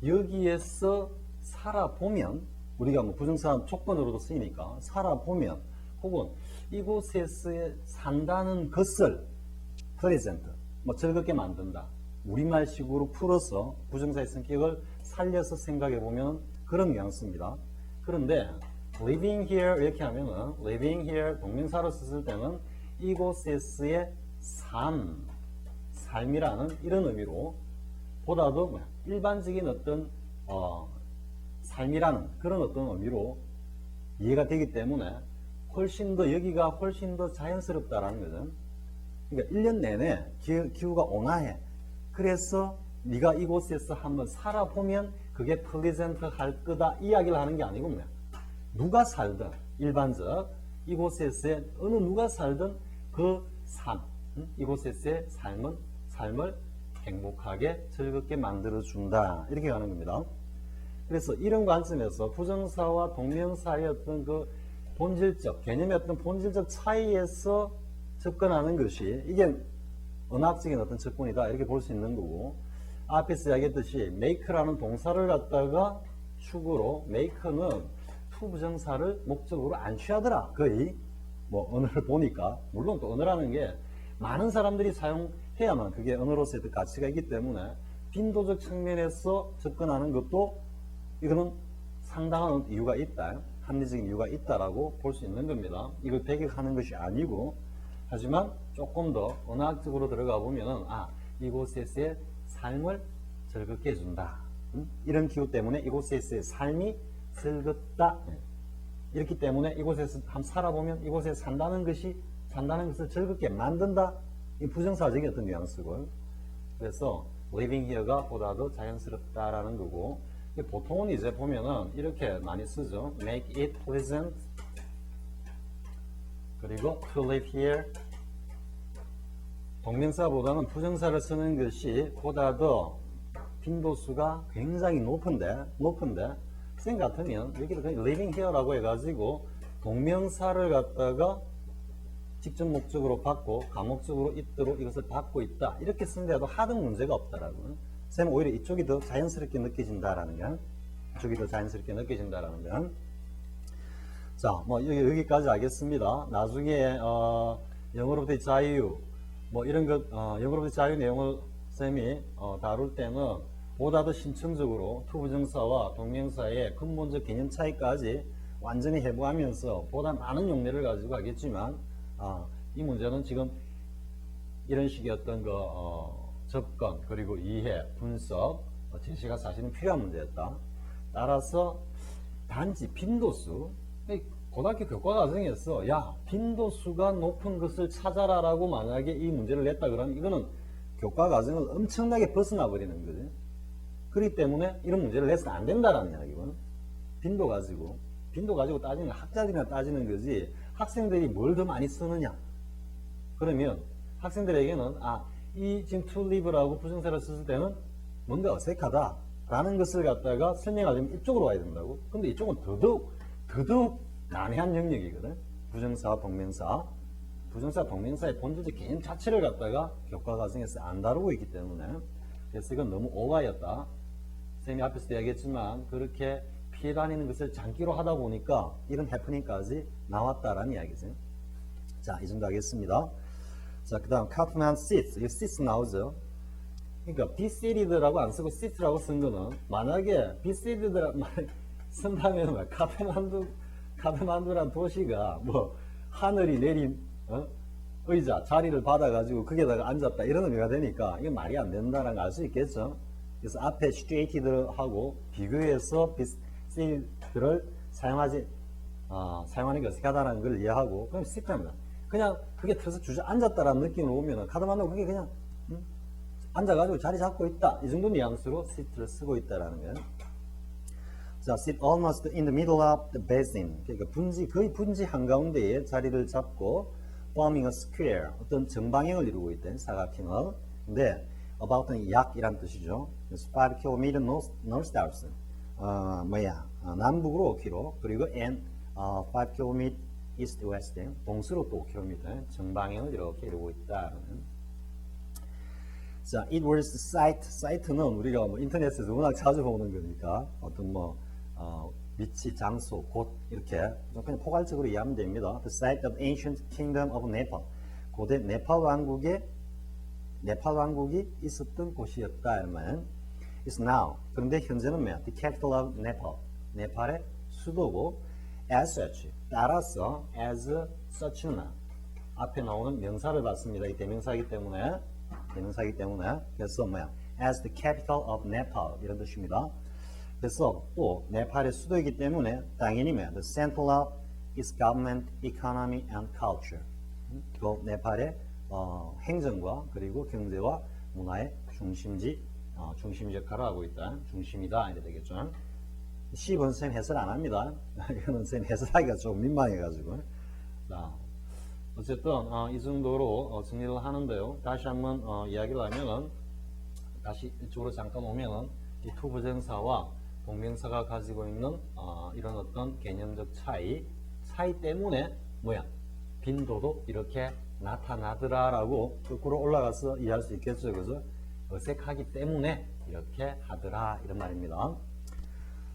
여기에서 살아보면, 우리가 뭐 부정사 조건으로도 쓰이니까 살아보면, 혹은 이곳에서 산다는 것을 present, 뭐 즐겁게 만든다, 우리말식으로 풀어서 부정사의 성격을 살려서 생각해 보면 그런 뉘앙스입니다. 그런데 living here 이렇게 하면은 living here 동명사로 썼을 때는 이곳에서의 삶이라는 이런 의미로, 보다도 일반적인 어떤 삶이라는 그런 어떤 의미로 이해가 되기 때문에 훨씬 더 여기가 훨씬 더 자연스럽다라는 거죠. 그러니까 1년 내내 기후가 온화해. 그래서 네가 이곳에서 한번 살아보면 그게 플리젠트 할 거다 이야기를 하는 게 아니고 뭐야? 누가 살든 일반적 이곳에서의 어느 누가 살든 그 삶, 이곳에서의 삶을 행복하게 즐겁게 만들어준다 이렇게 가는 겁니다. 그래서 이런 관점에서 부정사와 동명사의 어떤 그 본질적 개념의 어떤 본질적 차이에서 접근하는 것이 이게 언어학적인 어떤 접근이다 이렇게 볼 수 있는 거고, 앞에서 이야기했듯이 make라는 동사를 갖다가 축으로, make는 투부정사를 목적으로 안 취하더라. 거의 뭐 언어를 보니까, 물론 또 언어라는 게 많은 사람들이 사용해야만 그게 언어로서의 가치가 있기 때문에 빈도적 측면에서 접근하는 것도 이거는 상당한 이유가 있다, 합리적인 이유가 있다라고 볼 수 있는 겁니다. 이걸 배격하는 것이 아니고, 하지만 조금 더 언어학적으로 들어가 보면은 이곳에서의 삶을 즐겁게 해준다, 이런 기호 때문에 이곳에서의 삶이 즐겁다, 이렇기 때문에 이곳에서 한번 살아보면 이곳에 산다는 것을 즐겁게 만든다, 이 부정사적인 어떤 뉘앙스고, 그래서 living here가 보다 더 자연스럽다라는 거고, 보통은 이제 보면은 이렇게 많이 쓰죠. make it pleasant, 그리고 to live here. 동명사보다는 부정사를 쓰는 것이 보다 더 빈도수가 굉장히 높은데 쌤 같으면 여기를 그냥 living here라고 해가지고 동명사를 갖다가 직접 목적으로 받고 가목적으로 있도록 이것을 받고 있다 이렇게 쓴데도 하등 문제가 없다라고. 쌤은 오히려 이쪽이 더 자연스럽게 느껴진다라는 건, 이쪽이 더 자연스럽게 느껴진다라는 건. 자, 뭐 여기까지 알겠습니다. 나중에 영어로부터의 자유, 뭐 이런 것, 영어로부터의 자유 내용을 쌤이 다룰 때는 보다 더 신청적으로 투부정사와 동명사의 근본적 개념 차이까지 완전히 해부하면서 보다 많은 용례를 가지고 하겠지만 이 문제는 지금 이런 식의 어떤 접근 그리고 이해, 분석, 제시가 사실은 필요한 문제였다. 따라서 단지 빈도수, 고등학교 교과 과정에서 야 빈도수가 높은 것을 찾아라라고 만약에 이 문제를 냈다 그러면 이거는 교과 과정을 엄청나게 벗어나 버리는 거지. 그렇기 때문에 이런 문제를 내서는 안 된다라는 이야기거든. 빈도 가지고 따지는 학자들이나 따지는 거지 학생들이 뭘 더 많이 쓰느냐. 그러면 학생들에게는 이 지금 to live라고 부정사를 썼을 때는 뭔가 어색하다 라는 것을 갖다가 설명하려면 이쪽으로 와야 된다고. 근데 이쪽은 더더욱 난해한 영역이거든. 부정사, 동명사. 부정사, 동명사의 본질적 개념 자체를 갖다가 교과 과정에서 안 다루고 있기 때문에 그래서 이건 너무 오바였다. 선생님이 앞에서도 이야기했지만 그렇게 피해 다니는 것을 장기로 하다 보니까 이런 해프닝까지 나왔다라는 이야기죠. 자, 이 정도 하겠습니다. 자, 그 다음 카프만 sits. 이 sits 나오죠. 그러니까 be seated라고 안 쓰고 sits라고 쓴 거는 만약에 be seated라고 쓴다면 카트만두란 도시가 뭐 하늘이 내린 의자 자리를 받아가지고 거기에다가 앉았다 이런 의미가 되니까 이건 말이 안 된다는 걸 알 수 있겠죠. 그래서 앞에 straighted하고 비교해서 be seated를 사용하는 게 어색하다는 걸 이해하고 그럼 sit합니다. 그냥 그게 틀어서 주저앉았다라는 느낌을 오면은 카드만두 그게 그냥 앉아가지고 자리 잡고 있다 이 정도 뉘앙스로 sit를 쓰고 있다라는 거예요. 자, sit almost in the middle of the basin. 그러니까 거의 분지 한가운데에 자리를 잡고 forming a square, 어떤 정방향을 이루고 있대, 사각형을. 근데 about는 약이란 뜻이죠. 그래서 5km north-south. 남북으로 5km, 그리고 and 5km east-west, 동서로 또 5km, 정방향을 이렇게 이루고 있다. 자, it was the site. 사이트는 우리가 뭐 인터넷에서 워낙 자주 보는 거니까 어떤 위치, 장소, 곳 이렇게 그냥 포괄적으로 이해하면 됩니다. The site of ancient kingdom of Nepal. 고대 네팔 왕국이 있었던 곳이었다. 이러면 is now. 그런데 현재는 뭐야? The capital of Nepal. 네팔의 수도고 as such. 따라서 as such는 앞에 나오는 명사를 받습니다. 이 대명사이기 때문에 그래서 뭐야? as the capital of Nepal 이런 뜻입니다. 그래서 또 네팔의 수도이기 때문에 당연히 뭐야? The center of its government, economy and culture. 그 네팔의 행정과 그리고 경제와 문화의 중심지 역할을 하고 있다. 중심이다 이래 되겠죠. 10은 선생님 해설 안 합니다. 이거는 선생님 해설하기가 좀 민망해가지고. 자, 어쨌든 이 정도로 정리를 하는데요. 다시 한번 이야기를 하면은 다시 이쪽으로 잠깐 오면은 이 투부정사와 동명사가 가지고 있는 이런 어떤 개념적 차이 때문에 뭐야 빈도도 이렇게 나타나더라라고 거꾸로 올라가서 이해할 수 있겠죠. 그죠? 어색하기 때문에 이렇게 하더라 이런 말입니다.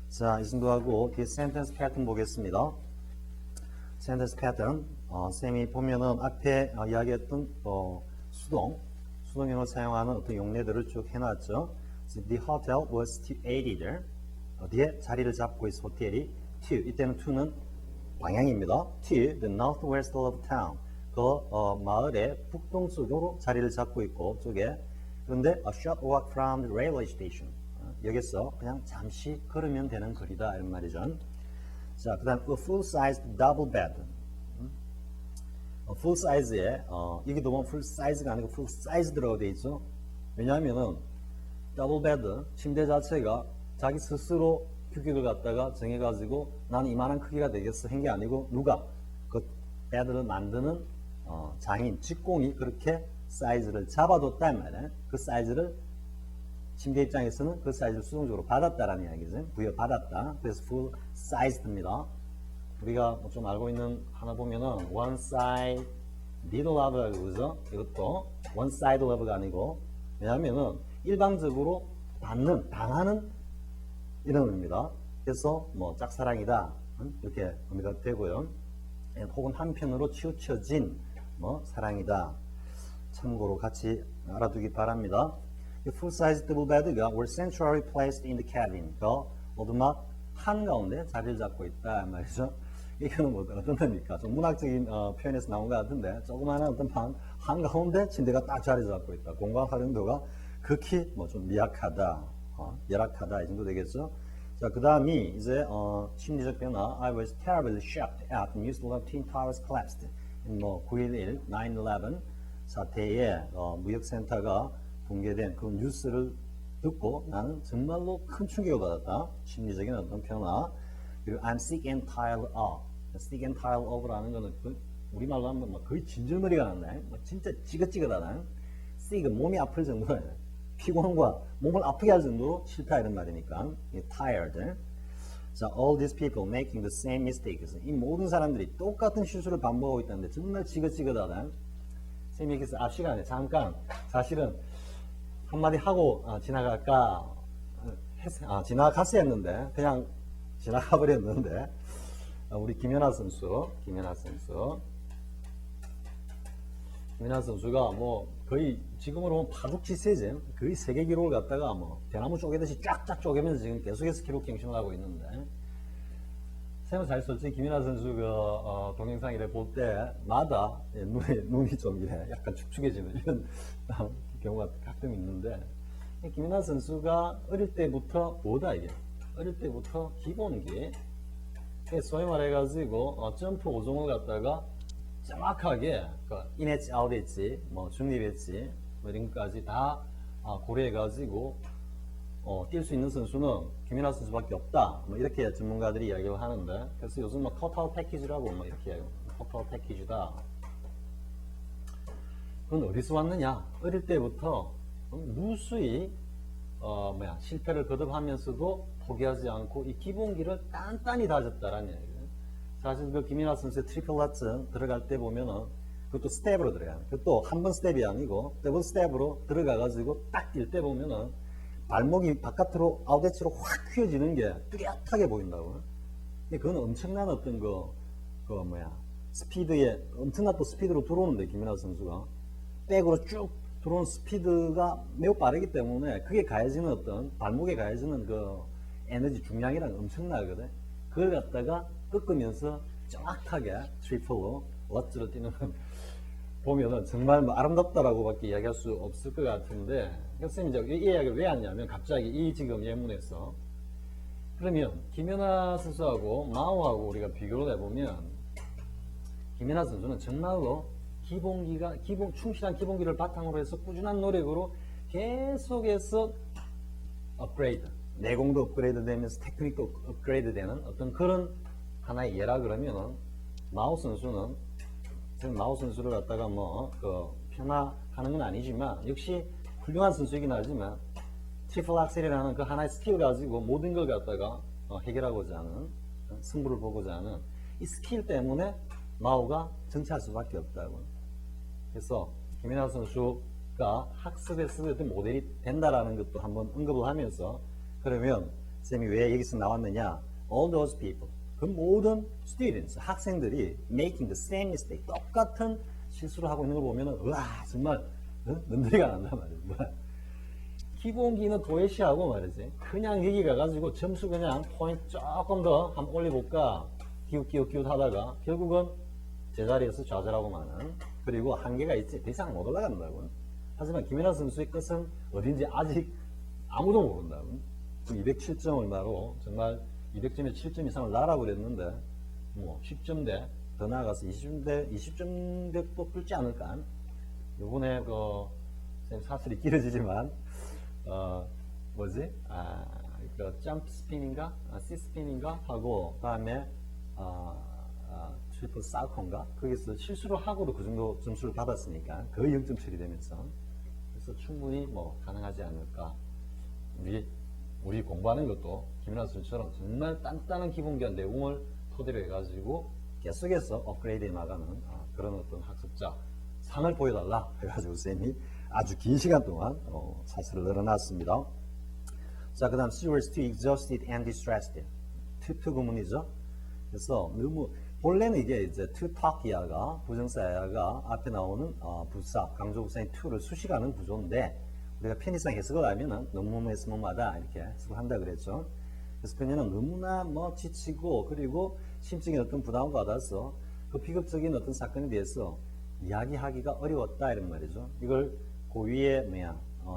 자, 이 정도 하고 뒤에 센텐스 패턴 보겠습니다. 센텐스 패턴 쌤이 보면은 앞에 이야기했던 수동형을 사용하는 어떤 용례들을 쭉 해놨죠. The hotel was situated. 어디에 자리를 잡고 있어 호텔이 to 이때는 to는 방향입니다. to the northwest of town. 그 마을의 북동쪽으로 자리를 잡고 있고 쪽에 그런데 a short walk from the railway station. 여기서 그냥 잠시 걸으면 되는 거리다 이런 말이죠. 자, 그다음 a full-sized double bed. full size에 여기도 보면 full size가 아니고 full sized라고 되어 있죠. 왜냐하면은 더블 베드 침대 자체가 자기 스스로 규격을 갖다가 정해가지고 나는 이만한 크기가 되겠어 한 게 아니고 누가 그 베드를 만드는 장인 직공이 그렇게 사이즈를 잡아뒀단 말이야. 그 사이즈를 침대 입장에서는 그 사이즈를 수동적으로 받았다라는 이야기죠. 부여받았다. 그래서 full sized입니다. 우리가 좀 알고 있는 하나 보면은 one side middle love라고 그러죠. 이것도 one side love가 아니고 왜냐하면은 일방적으로 당하는 이런 의미입니다. 그래서 뭐 짝사랑이다 이렇게 의미가 되고요. 혹은 한편으로 치우쳐진 뭐 사랑이다. 참고로 같이 알아두기 바랍니다. 이 full-size double bed가 were centrally placed in the cabin. 그 오두막 한가운데 자리를 잡고 있다 말이죠. 이거는 뭐 어떤 겁니까? 좀 문학적인 표현에서 나온 것 같은데 조그마한 어떤 방 한가운데 침대가 딱 자리 잡고 있다. 공간 활용도가 극히 뭐 좀 미약하다, 열악하다 이 정도 되겠죠. 자, 그 다음이 이제 심리적 변화. I was terribly shocked at the news of Twin Towers collapsed. 뭐 9.11, 9/11 사태에 무역센터가 붕괴된 그 뉴스를 듣고 나는 정말로 큰 충격을 받았다. 심리적인 어떤 변화. 그리고 I'm sick and tired of. sick and tired of라는 거는 우리말로 하면 막 거의 진절머리가 난다. 진짜 찌긋찌긋하다. sick 몸이 아플 정도야. 피곤과 몸을 아프게 할 정도로 싫다 이런 말이니까 tired. 자, all these people making the same mistakes. 이 모든 사람들이 똑같은 실수를 반복하고 있다는데 정말 지긋지긋하다. 선생님이 그래서 시간에 잠깐 사실은 한마디 하고 지나갈까 지나갔어야 했는데 그냥 지나가 버렸는데 우리 김연아 선수가 뭐 거의 지금으로 보면 파죽지세지 거의 세계 기록을 갖다가 뭐 대나무 쪼개듯이 쫙쫙 쪼개면서 지금 계속해서 기록 갱신을 하고 있는데 선생님 사실 솔직히 김연아 선수 그 동영상 이래 볼 때마다 눈이 좀 이래 약간 축축해지는 이런 경우가 가끔 있는데 김연아 선수가 어릴 때부터 뭐다 이게 어릴 때부터 기본기 소위 말해가지고 점프 5종을 갖다가 정확하게 인엣지, 아웃엣지, 뭐 중립엣지 뭐 이런 것까지 다 고려해가지고 뛸 수 있는 선수는 김연아 선수밖에 없다. 뭐 이렇게 전문가들이 이야기를 하는데 그래서 요즘 뭐 토탈 패키지라고 뭐 이렇게 토탈 패키지다. 그건 어디서 왔느냐? 어릴 때부터 무수히 실패를 거듭하면서도 포기하지 않고 이 기본기를 단단히 다졌다라는 얘기예요. 사실 그 김연아 선수의 트리플 러츠 들어갈 때 보면은 그것도 스텝으로 들어가요. 그것도 한 번 스텝이 아니고 더블 스텝으로 들어가가지고 딱 뛸 때 보면은 발목이 바깥으로 아웃엣지로 확 휘어지는 게 뚜렷하게 보인다고. 근데 그건 엄청난 어떤 스피드에 엄청난 또 스피드로 들어오는데 김연아 선수가 백으로 쭉 들어오는 스피드가 매우 빠르기 때문에 그게 가해지는 어떤 발목에 가해지는 그 에너지 중량이랑 엄청나거든. 그걸 갖다가 꺾으면서 정확하게 트리플로 러츠로 뛰는 보면은 정말 뭐 아름답다라고밖에 이야기할 수 없을 것 같은데 선생님 이제 이 이야기를 왜 하냐면 갑자기 이 지금 예문에서 그러면 김연아 선수하고 마오하고 우리가 비교를 해보면 김연아 선수는 정말로 충실한 기본기를 바탕으로 해서 꾸준한 노력으로 계속해서 업그레이드, 내공도 업그레이드 되면서 테크닉도 업그레이드 되는 어떤 그런 하나의 예라 그러면은 마오 선수를 갖다가 편하하는 건 아니지만 역시 훌륭한 선수이긴 하지만 트리플 악셀이라는 그 하나의 스킬 가지고 모든 걸 갖다가 해결하고자 하는 승부를 보고자 하는 이 스킬 때문에 마오가 정치할 수밖에 없다고. 그래서 김연아 선수가 학습에서 어떤 모델이 된다라는 것도 한번 언급을 하면서 그러면 쌤이 왜 여기서 나왔느냐? All those people, 그 모든 students, 학생들이 making the same mistake, 똑같은 실수를 하고 있는 걸 보면은 와 정말 눈들이가 난단 말이야. 기본기는 도외시하고 말이지. 그냥 여기 가가지고 점수 그냥 포인트 조금 더 한번 올려볼까 기웃 하다가 결국은 제자리에서 좌절하고 마는 그리고 한계가 있지 더 이상 못 올라간다고. 하지만 김연아 선수의 끝은 어딘지 아직 아무도 모른다고. 207점 얼마로 정말 200점에 7점 이상을 날아버렸는데 뭐 10점대 더 나아가서 20점대도 뚫지 않을까. 요번에 사슬이 길어지지만 점프 스핀인가 C 스핀인가 하고 다음에 트리플 사우컨가 거기서 실수를 하고도 그 정도 점수를 받았으니까 거의 0.7이 되면서 그래서 충분히 가능하지 않을까. 우리 공부하는 것도 김연아 선수처럼 정말 단단한 기본기한 내용을 토대로 해가지고 계속해서 업그레이드해 나가는 그런 어떤 학습자 상을 보여달라 해가지고 쌤이 아주 긴 시간 동안 사슬을 늘어놨습니다. 자, 그 다음 she was too exhausted and distressed. 투 구문이죠. 그래서 너무 본래는 이게 이제 to talk이야가 부정사야가 앞에 나오는 부사 강조부사인 to를 수식하는 구조인데 우리가 편의상 해석을 하면은 너무너무해서 뭐마다 이렇게 해석을 한다 그랬죠. 그래서 그녀는 너무나 뭐 지치고 그리고 심적인 어떤 부담을 받아서 그 비극적인 어떤 사건에 대해서 이야기하기가 어려웠다 이런 말이죠. 이걸 그 위에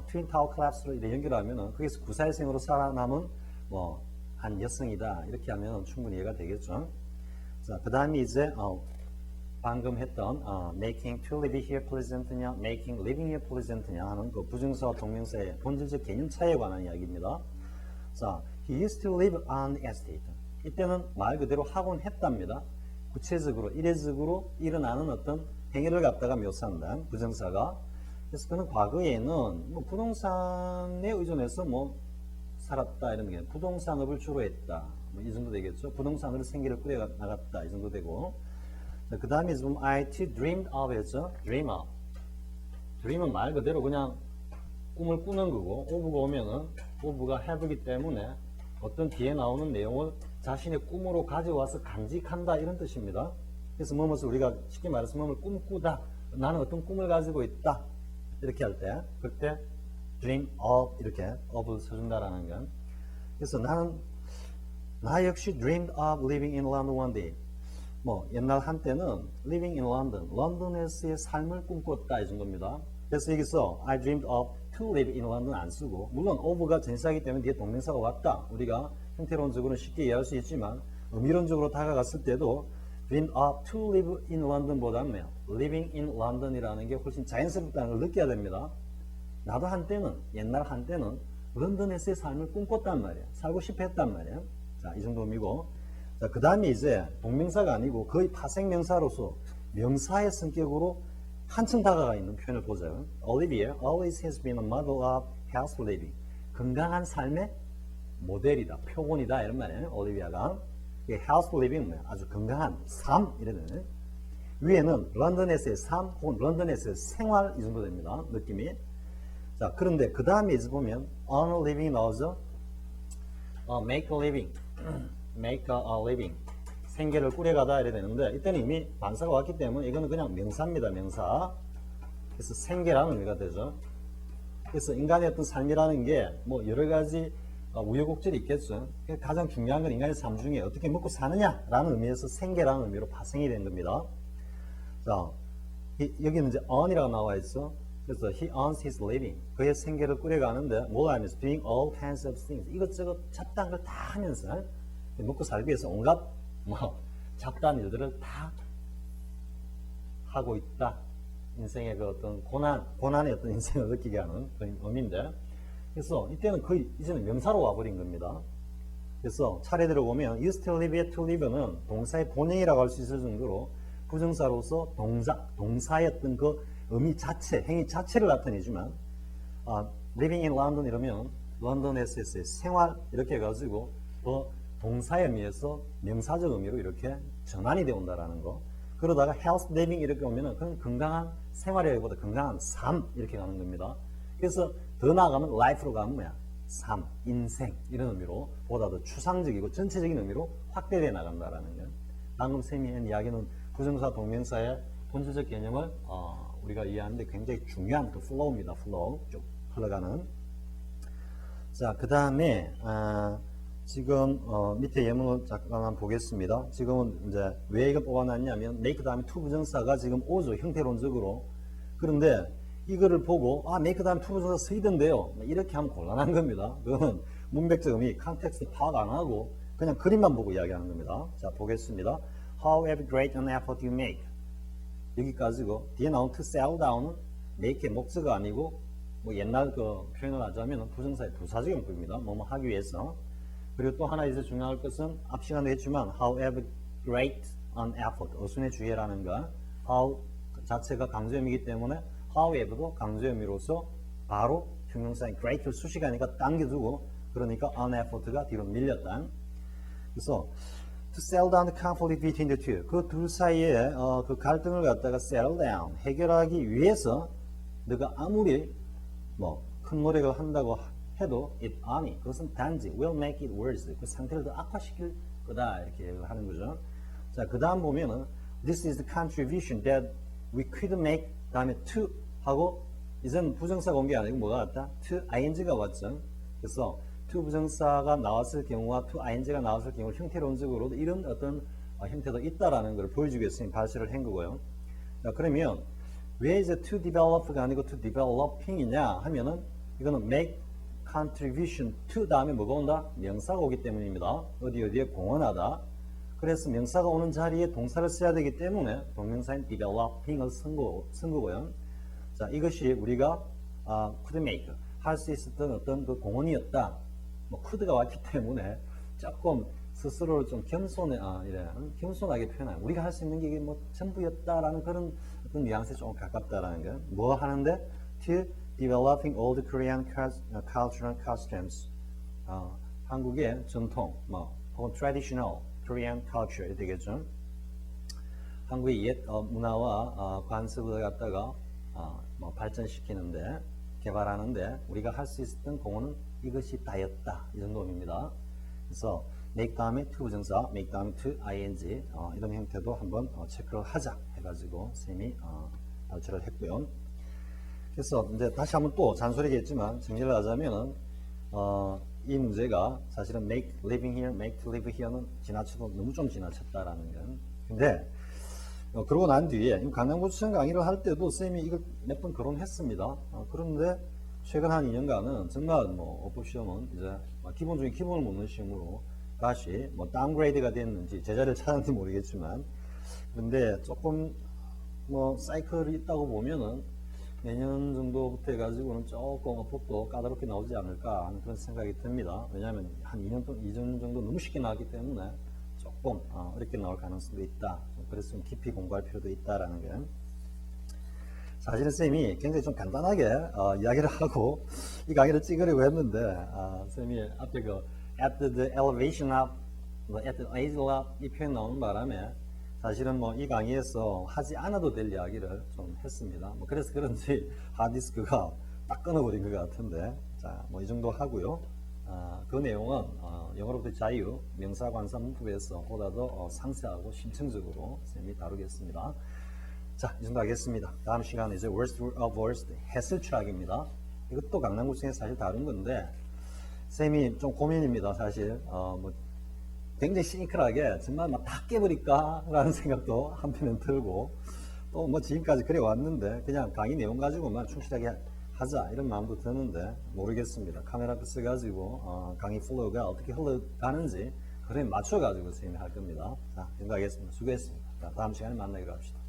트윈타워 콜랩스로 이렇게 연결하면은 거기서 구사일생으로 살아남은 뭐 한 여성이다 이렇게 하면 충분히 이해가 되겠죠. 자, 그 다음에 이제 방금 했던 making to live here pleasant냐, making living here pleasant냐 하는 그 부정사와 동명사의 본질적 개념 차이에 관한 이야기입니다. 자, he used to live on the estate. 이때는 말 그대로 하곤 했답니다. 구체적으로 이례적으로 일어나는 어떤 행위를 갖다가 묘사한다. 부정사가. 그래서 그는 과거에는 뭐 부동산에 의존해서 뭐 살았다 이런 게 부동산업을 주로 했다. 뭐 이 정도 되겠죠. 부동산으로 생계를 꾸려 나갔다 이 정도 되고. 그 다음에 지금 I too dreamed of 했죠. dream of. dream은 말 그대로 그냥 꿈을 꾸는 거고 of가 오면은 of가 have이기 때문에 어떤 뒤에 나오는 내용을 자신의 꿈으로 가져와서 간직한다 이런 뜻입니다. 그래서 뭐뭐서 우리가 쉽게 말해서 뭐뭐 꿈꾸다. 나는 어떤 꿈을 가지고 있다. 이렇게 할 때 그때 dream of 이렇게 of를 써준다라는 건. 그래서 나 역시 dreamed of living in London one day. 뭐 옛날 한때는 living in London, 런던에서의 삶을 꿈꿨다 이 정도입니다. 그래서 여기서 I dreamed of to live in London 안 쓰고 물론 of가 전치사이기 때문에 뒤에 동명사가 왔다. 우리가 형태론적으로는 쉽게 이해할 수 있지만 의미론적으로 다가갔을 때도 dreamed of to live in London보다는 living in London이라는 게 훨씬 자연스럽다는 걸 느껴야 됩니다. 나도 한때는 옛날 한때는 런던에서의 삶을 꿈꿨단 말이야. 살고 싶어 했단 말이야. 자, 이 정도 의미고. 자, 그 다음에 이제 동명사가 아니고 거의 파생명사로서 명사의 성격으로 한층 다가가 있는 표현을 보자요. Olivia always has been a model of healthy living. 건강한 삶의 모델이다, 표본이다 이런 말이에요. 올리비아가. healthy living 아주 건강한 삶 이러는 위에는 런던에서의 삶 혹은 런던에서의 생활 이 정도 됩니다. 느낌이. 자, 그런데 그 다음에 이제 보면 earn a living 나오죠. make a living. make a living. 생계를 꾸려가다 이래 되는데 이때는 이미 반사가 왔기 때문에 이거는 그냥 명사입니다. 명사. 그래서 생계라는 의미가 되죠. 그래서 인간의 어떤 삶이라는 게 뭐 여러 가지 우여곡절이 있겠죠. 가장 중요한 건 인간의 삶 중에 어떻게 먹고 사느냐라는 의미에서 생계라는 의미로 파생이 된 겁니다. 자, 여기는 이제 earn이라고 나와 있어. 그래서 he earns his living. 그의 생계를 꾸려가는데 뭐가 하면서 doing all kinds of things. 이것저것 잡다한 걸 다 하면서 먹고 살기 위해서 온갖 잡다한 일들을 다 하고 있다. 인생의 그 어떤 고난의 어떤 인생을 느끼게 하는 그런 의미인데. 그래서 이때는 거의 이제는 명사로 와버린 겁니다. 그래서 차례대로 보면 used to live의 to live는 동사의 본형이라고 할 수 있을 정도로 부정사로서 동사의 어떤 그 의미 자체, 행위 자체를 나타내지만 living in London 이러면 런던에서의 생활 이렇게 해가지고 동사의 의미에서 명사적 의미로 이렇게 전환이 되어 온다라는 거. 그러다가 health living 이렇게 오면은 그건 건강한 생활이라기보다 건강한 삶 이렇게 가는 겁니다. 그래서 더 나아가면 life로 가면 뭐야? 삶, 인생 이런 의미로 보다 더 추상적이고 전체적인 의미로 확대되어 나간다라는 거. 방금 쌤이 한 이야기는 부정사 동명사의 본질적 개념을 우리가 이해하는데 굉장히 중요한 그 flow입니다. flow 쭉 흘러가는. 자, 그 다음에 지금 밑에 예문을 잠깐 보겠습니다. 지금은 이제 왜 이거 뽑아놨냐면 make 다음에 to 부정사가 지금 오죠. 형태론적으로. 그런데 이거를 보고 make 다음에 to 부정사 쓰이던데요. 이렇게 하면 곤란한 겁니다. 그건 문맥적 의미, 컨텍스트 파악 안 하고 그냥 그림만 보고 이야기하는 겁니다. 자, 보겠습니다. However great an effort you make. 여기까지고 뒤에 나온 to settle down은 make의 목적어가 아니고 뭐 옛날 그 표현을 하자면 부정사의 부사적 용법입니다. 뭐뭐 하기 위해서. 그리고 또 하나 이제 중요할 것은 앞 시간도 했지만 however great an effort 어순의 주의라는 거 how 자체가 강조음이기 때문에 however도 강조음이로서 바로 형용사인 great를 수식하니까 당겨두고 그러니까 an effort가 뒤로 밀렸다. 그래서 to settle down the conflict between the two 그 둘 사이에 그 갈등을 갖다가 settle down 해결하기 위해서 너가 아무리 뭐 큰 노력을 한다고 해도 it only 그것은 단지 will make it worse 그 상태를 더 악화시킬 거다 이렇게 하는 거죠. 자, 그 다음 보면은 this is the contribution that we could make 다음에 to 하고 이제는 부정사가 온 게 아니고 뭐가 왔다? to ing가 왔죠. 그래서 to 부정사가 나왔을 경우와 to ing가 나왔을 경우 형태론적으로도 이런 어떤 형태도 있다라는 걸 보여주기 위해서 발설을 한 거고요. 자, 그러면 왜 이제 to develop가 아니고 to developing이냐 하면은 이거는 make contribution to 다음에 뭐가 온다? 명사가 오기 때문입니다. 어디에 공헌하다. 그래서 명사가 오는 자리에 동사를 써야 되기 때문에 동명사인 developing을 쓴 거고요. 자, 이것이 우리가 could make 할 수 있었던 어떤 그 공헌이었다. 뭐 could가 왔기 때문에 조금 스스로를 좀 겸손하게 표현하는. 우리가 할 수 있는 게 이게 뭐 전부였다라는 그런 어떤 뉘앙스에 조금 가깝다라는 거. 뭐 하는데 to developing old Korean cultural customs. 한국의 전통, 뭐 혹은 traditional Korean culture 되겠죠. 한국의 옛 문화와 관습을 갖다가 뭐 발전시키는데 개발하는데 우리가 할 수 있었던 공헌은 이것이 다였다 이 정도 의미입니다. 그래서 make 다음에 to 부정사, make 다음에 to ing 이런 형태도 한번 체크를 하자 해가지고 쌤이 발표를 했고요. 그래서 이제 다시 한번 또 잔소리겠지만 정리를 하자면은 이 문제가 사실은 make living here, make to live here는 지나쳐도 너무 좀 지나쳤다라는 건. 근데 그러고 난 뒤에 강남구청 강의를 할 때도 쌤이 이걸 몇 번 거론했습니다. 그런데 최근 한 2년간은 정말 뭐 어법 시험은 이제 기본 중에 기본을 묻는 시험으로 다시 뭐 다운그레이드가 됐는지 제자리를 찾았는지 모르겠지만 근데 조금 뭐 사이클이 있다고 보면은 내년 정도부터 해가지고는 조금 어법도 까다롭게 나오지 않을까 하는 그런 생각이 듭니다. 왜냐하면 한 2년 정도 너무 쉽게 나왔기 때문에 조금 어렵게 나올 가능성도 있다. 그래서 좀 깊이 공부할 필요도 있다라는 게. 사실은 쌤이 굉장히 좀 간단하게 이야기를 하고 이 강의를 찍으려고 했는데 쌤이 앞에 그 at the elevation up, at the age up 이 표현 나오는 바람에 사실은 뭐 이 강의에서 하지 않아도 될 이야기를 좀 했습니다. 뭐 그래서 그런지 하드디스크가 딱 끊어버린 것 같은데 자, 뭐 이 정도 하고요. 그 내용은 영어로부터 자유, 명사, 관사, 문법에서 보다 더 상세하고 심층적으로 쌤이 다루겠습니다. 자, 이 정도 하겠습니다. 다음 시간에 이제 worst of worst 해설 추락입니다. 이것도 강남구청에서 사실 다룬 건데 쌤이 좀 고민입니다. 사실 뭐 굉장히 시니컬하게 정말 막 다 깨버릴까 라는 생각도 한편은 들고 또 뭐 지금까지 그래 왔는데 그냥 강의 내용 가지고만 충실하게 하자 이런 마음도 드는데 모르겠습니다. 카메라 써가지고 강의 플로우가 어떻게 흘러가는지 그래 맞춰가지고 선생님이 할 겁니다. 자, 인도하겠습니다. 수고했습니다. 자, 다음 시간에 만나기로 합시다.